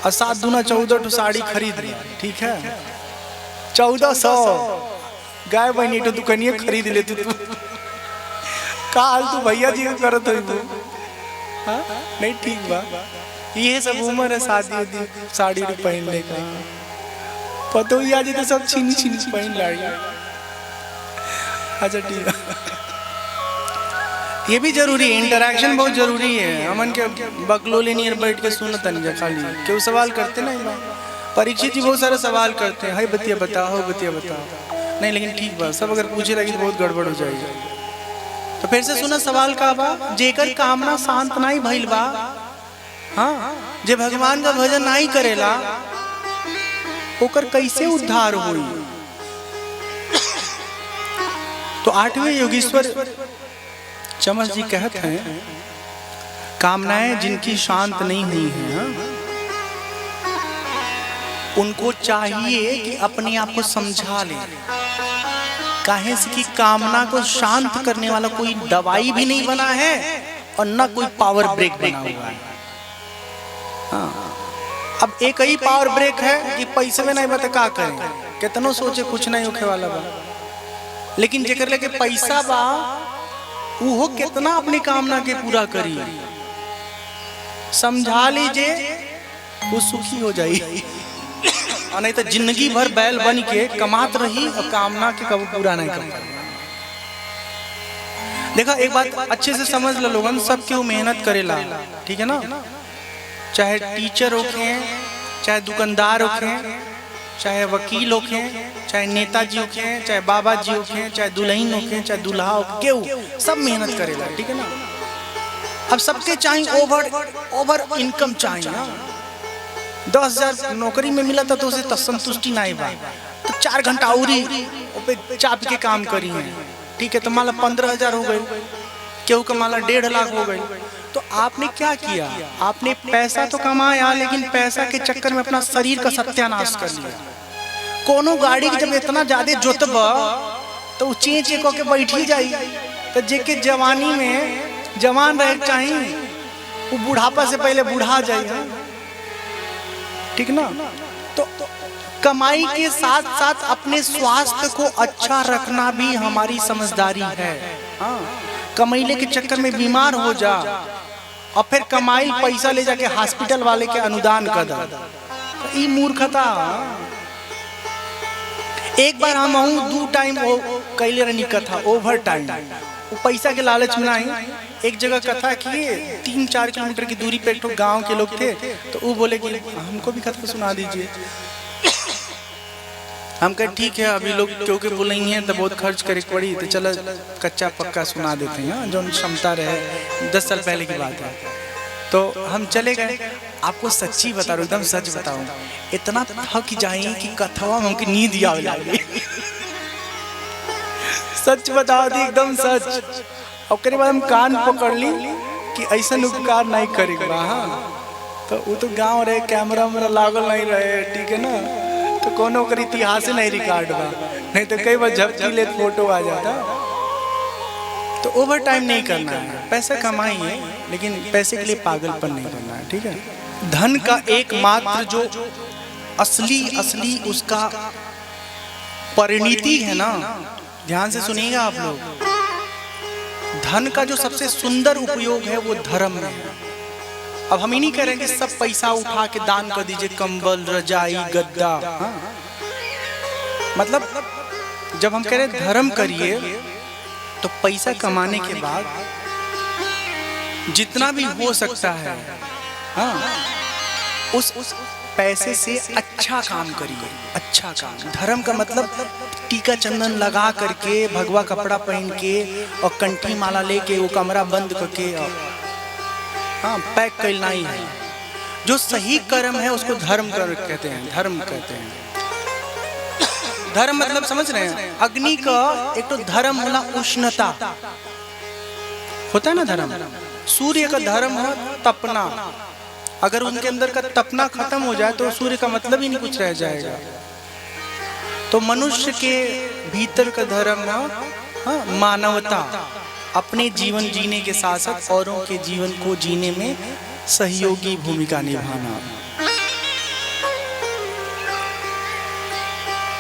और 7 दूना 14 तो साड़ी खरीद ली, ठीक है। 1400 गाय बहनी तो दुकानिए खरीद लेती तू। का हाल तू भैया जी करत हो? हाँ नहीं ठीक बा, ये सब उम्र है शादी साड़ी पहनने का। पता ही आज तो सब छीनी पहन ला। अच्छा ठीक है, ये भी जरूरी है, इंटरेक्शन बहुत जरूरी है। हमन के बकलोले नियर बैठ के सुनता नहीं खाली, क्यों सवाल करते ना। परीक्षित जी बहुत सारे सवाल करते हैं, हाय बतिया बताओ, बतिया बताओ। नहीं लेकिन ठीक बा, सब अगर पूछे लगी तो बहुत गड़बड़ हो जाएगी। तो फिर से सुना सवाल का बा, जेकर कामना शांत नहीं भइल बा, हाँ, जे भगवान का भजन नहीं करेला, ओकर कैसे उद्धार हुई? तो आठवें योगीश्वर चमस जी कहते हैं, कामनाएं जिनकी शांत नहीं हुई हैं, उनको चाहिए कि अपने आप को समझा ले। काहे से कि कामना को शांत करने वाला कोई दवाई भी नहीं बना है और ना कोई पावर ब्रेक बना हुआ है। हाँ, अब एक ही पावर ब्रेक है कि पैसे में नहीं बता का करें, कितनों सोचे कुछ नहीं होखे वाला बा। लेकिन जेकर लेके पैसा बा, वो कितना अपनी कामना के पूरा करी, समझा लीजिए, वो सुखी हो जाए। और नहीं तो जिंदगी भर बैल बन के कमात रही और कामना के कभी पूरा नहीं कर। देखा एक बात अच्छे से समझ लो लोगन, सब क्यों मेहनत करेला, ठीक है ना। चाहे टीचर होके, चाहे दुकानदार होके, चाहे वकील होके, चाहे नेताजी होके, चाहे बाबा जी होके, चाहे दुल्हन होके, चाहे दूल्हा होके, क्यों सब मेहनत करेला, ठीक है ना। अब सबके चाहिए ओवर इनकम चाहिए ना। 10,000 नौकरी में मिला था तो उसे संतुष्टि नहीं बा, तो 4 घंटा और चाप के काम करी है, ठीक है। तो माला 15,000 हो गई, केहू का माला 1.5 लाख हो गई। तो आपने क्या किया? आपने पैसा तो कमाया, लेकिन पैसा के चक्कर में अपना शरीर का सत्यानाश कर लिया। कोनो गाड़ी जब इतना ज्यादा जोतब तो चे के बैठ ही जाई। तो जेके जवानी में जवान रहे चाहिए, वो बुढ़ापा से पहले बुढ़ा जाए, ठीक ना। तो कमाई के साथ साथ अपने स्वास्थ्य को अच्छा रखना भी हमारी समझदारी है। हाँ, कमाईले के चक्कर में बीमार हो जा और फिर कमाई पैसा ले जाके हॉस्पिटल वाले के अनुदान कर दो, ये मूर्खता। एक बार हम 2 टाइम कैले रहनी कथा, ओवर टाइम, वो पैसा के लालच में नहीं। एक जगह कथा किए, 3-4 किलोमीटर की दूरी पे एक गांव के लोग थे, तो वो बोले कि हमको भी कथा सुना दीजिए। हम कहे ठीक है, अभी लोग क्योंकि बोलेंगे हैं तो बहुत खर्च करे पड़ी, तो चलो कच्चा पक्का सुना देते हैं, जो क्षमता रहे। 10 साल पहले की बात है। तो हम चले गए। आपको सच्ची बता रहा हूँ, एकदम सच बताऊँ, इतना थक जाए कि कथवा हमको नींद आवे लगी। सच बता दी, एकदम सच। और करे बाद हम कान पकड़ ली कि ऐसा उपकार नहीं करेगा। हाँ तो वो तो गांव रहे, कैमरा मेरा लागल नहीं रहे, ठीक है ना, तो कोनो कर इतिहास नहीं रिकॉर्ड बा, नहीं तो कई बार झपकी ले फोटो आ जाता। तो ओवर टाइम नहीं करना है, पैसा कमाइए लेकिन पैसे के लिए पागलपन नहीं करना है, ठीक है। धन का एकमात्र जो असली उसका परिणति है ना, ध्यान से सुनिएगा आप लोग, धन का जो सबसे सुंदर उपयोग है वो धर्म में है। अब हम ही नहीं करेंगे सब पैसा उठा के दान कर दीजिए, कंबल, रजाई, गद्दा। हाँ? मतलब जब हम कह रहे धर्म करिए तो पैसा कमाने के बाद जितना भी हो सकता है, हाँ, उस पैसे से अच्छा काम करिए, अच्छा काम। धर्म का मतलब टीका चंदन लगा करके, भगवा कपड़ा पहन के और कंठी माला लेके वो कमरा बंद करके, हाँ, पैक करना ही है। जो सही कर्म है उसको धर्म कर कहते हैं, धर्म कहते हैं। धर्म मतलब समझ रहे हैं, अग्नि का एक तो धर्म होला उष्णता, होता है ना धर्म। सूर्य का धर्म है तपना, अगर उनके अंदर का तपना खत्म हो जाए तो सूर्य का मतलब ही नहीं कुछ रह जाएगा। तो मनुष्य के भीतर का धर्म है मानवता, अपने जीवन जीने के साथ साथ औरों के जीवन को जीने में सहयोगी भूमिका निभाना।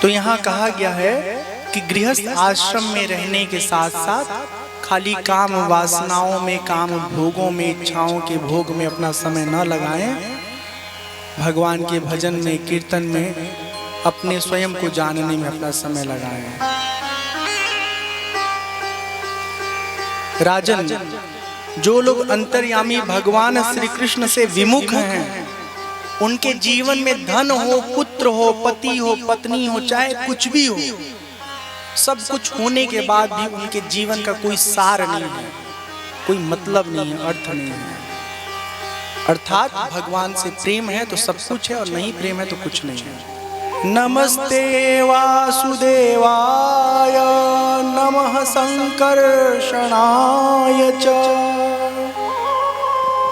तो यहाँ कहा गया है कि गृहस्थ आश्रम में रहने के साथ साथ खाली काम वासनाओं में, काम भोगों में, इच्छाओं के भोग में अपना समय न लगाएं, भगवान के भजन में, कीर्तन में, अपने स्वयं को जानने में अपना समय लगाएं। राजन, जो लोग अंतर्यामी भगवान श्री कृष्ण से विमुख हैं, उनके जीवन में धन हो, पुत्र हो, पति हो, पत्नी हो, चाहे कुछ भी हो, सब कुछ होने के बाद भी उनके जीवन का कोई सार नहीं है, कोई मतलब नहीं है, अर्थ नहीं है। अर्थात भगवान से प्रेम है तो सब कुछ है, और नहीं प्रेम है तो कुछ नहीं है। नमस्ते वासुदेवाय, नमः संकर्षणाय च,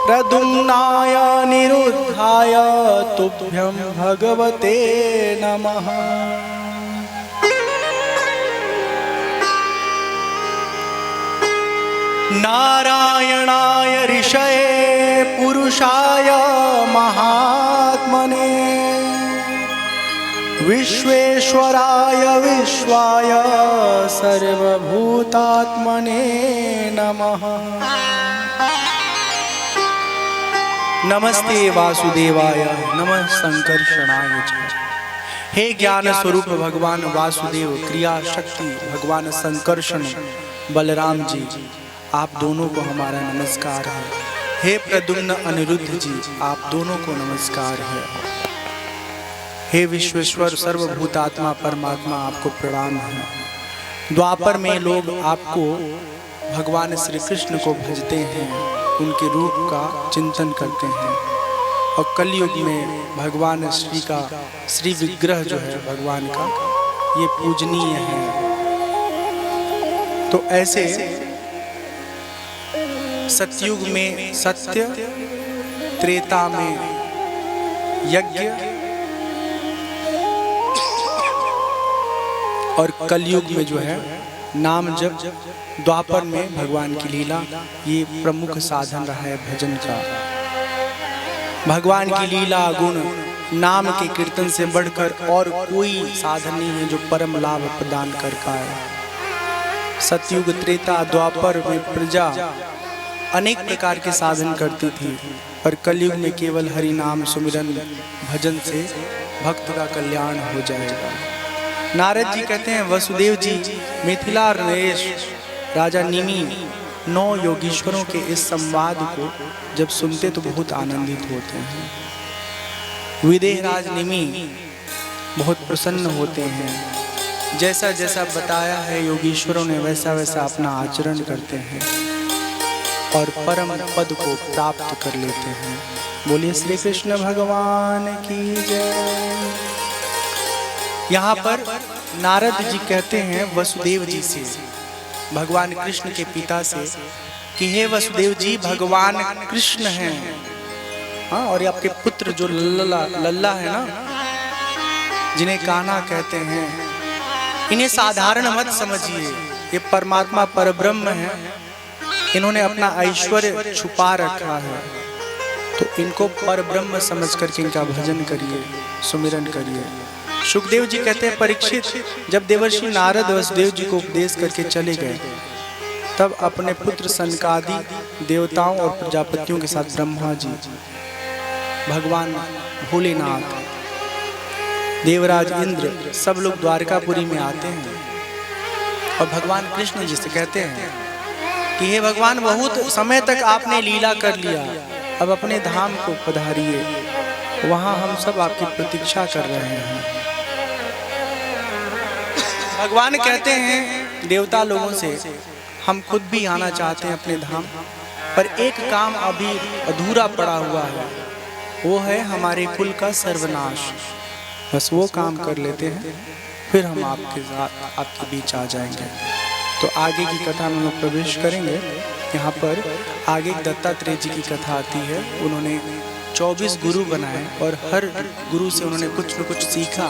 प्रद्युम्नाय निरुद्धाय तुभ्यं भगवते नमः। नारायणाय ऋषये पुरुषाय महात्मने, विश्वेश्वराय विश्वाय सर्वभूतात्मने नमः। नमस्ते वासुदेवाय, नमः संकर्षणाय च। हे ज्ञान स्वरूप भगवान वासुदेव, क्रिया शक्ति भगवान संकर्षण बलराम जी, आप दोनों को हमारा नमस्कार है। हे प्रद्युम्न अनिरुद्ध जी, आप दोनों को नमस्कार है। हे विश्वेश्वर सर्वभूतात्मा परमात्मा, आपको प्रणाम है। द्वापर में लोग आपको भगवान श्री कृष्ण को भजते हैं, उनके रूप का चिंतन करते हैं, और कलयुग में भगवान श्री का श्री विग्रह जो है भगवान का, ये पूजनीय है। तो ऐसे सतयुग में सत्य, त्रेता में यज्ञ, और कलयुग में जो है नाम जप, द्वापर में भगवान की लीला, ये प्रमुख साधन रहा है भजन का। भगवान की लीला गुण नाम के कीर्तन से बढ़कर और कोई साधन नहीं है जो परम लाभ प्रदान कर पाए। सतयुग, त्रेता, द्वापर में प्रजा अनेक प्रकार के साधन करती थी, पर कलयुग में केवल हरि नाम सुमिरन भजन से भक्त का कल्याण हो जाएगा। नारद जी कहते हैं, वसुदेव जी मिथिला नरेश राजा निमि 9 योगीश्वरों के इस संवाद को जब सुनते तो बहुत आनंदित होते हैं। विदेह राज निमि बहुत प्रसन्न होते हैं। जैसा जैसा बताया है योगीश्वरों ने, वैसा वैसा अपना आचरण करते हैं और परम पद को प्राप्त कर लेते हैं। बोलिए श्री कृष्ण भगवान की जय। यहाँ पर नारद जी कहते हैं वसुदेव जी से भगवान कृष्ण के पिता से कि हे वसुदेव जी, भगवान कृष्ण हैं। हाँ, और ये आपके पुत्र जो लल्ला है ना, जिन्हें कान्हा कहते हैं, इन्हें साधारण मत समझिए, ये परमात्मा परब्रह्म है। इन्होंने अपना ऐश्वर्य छुपा रखा है, तो इनको परब्रह्म समझ करके इनका भजन करिए, सुमिरन करिए। सुखदेव जी कहते हैं, परीक्षित, जब देवर्षि नारद वसुदेव जी को उपदेश करके चले गए, तब अपने पुत्र सनकादि देवताओं और प्रजापतियों के साथ ब्रह्मा जी, भगवान भोलेनाथ, देवराज इंद्र, सब लोग द्वारकापुरी में आते हैं और भगवान कृष्ण जी से कहते हैं कि हे भगवान, बहुत समय तक आपने लीला कर लिया, अब अपने धाम को पधारिए, वहाँ हम सब आपकी प्रतीक्षा कर रहे हैं। भगवान कहते हैं देवता लोगों से, हम खुद भी आना चाहते हैं अपने धाम, पर एक काम अभी अधूरा पड़ा हुआ है, वो है हमारे कुल का सर्वनाश। बस वो काम कर लेते हैं, फिर हम आपके साथ आपके बीच आ जाएंगे। तो आगे की कथा में हम लोग प्रवेश करेंगे। यहाँ पर आगे दत्तात्रेय जी की कथा आती है। उन्होंने 24 गुरु बनाए और हर गुरु से उन्होंने कुछ न कुछ सीखा।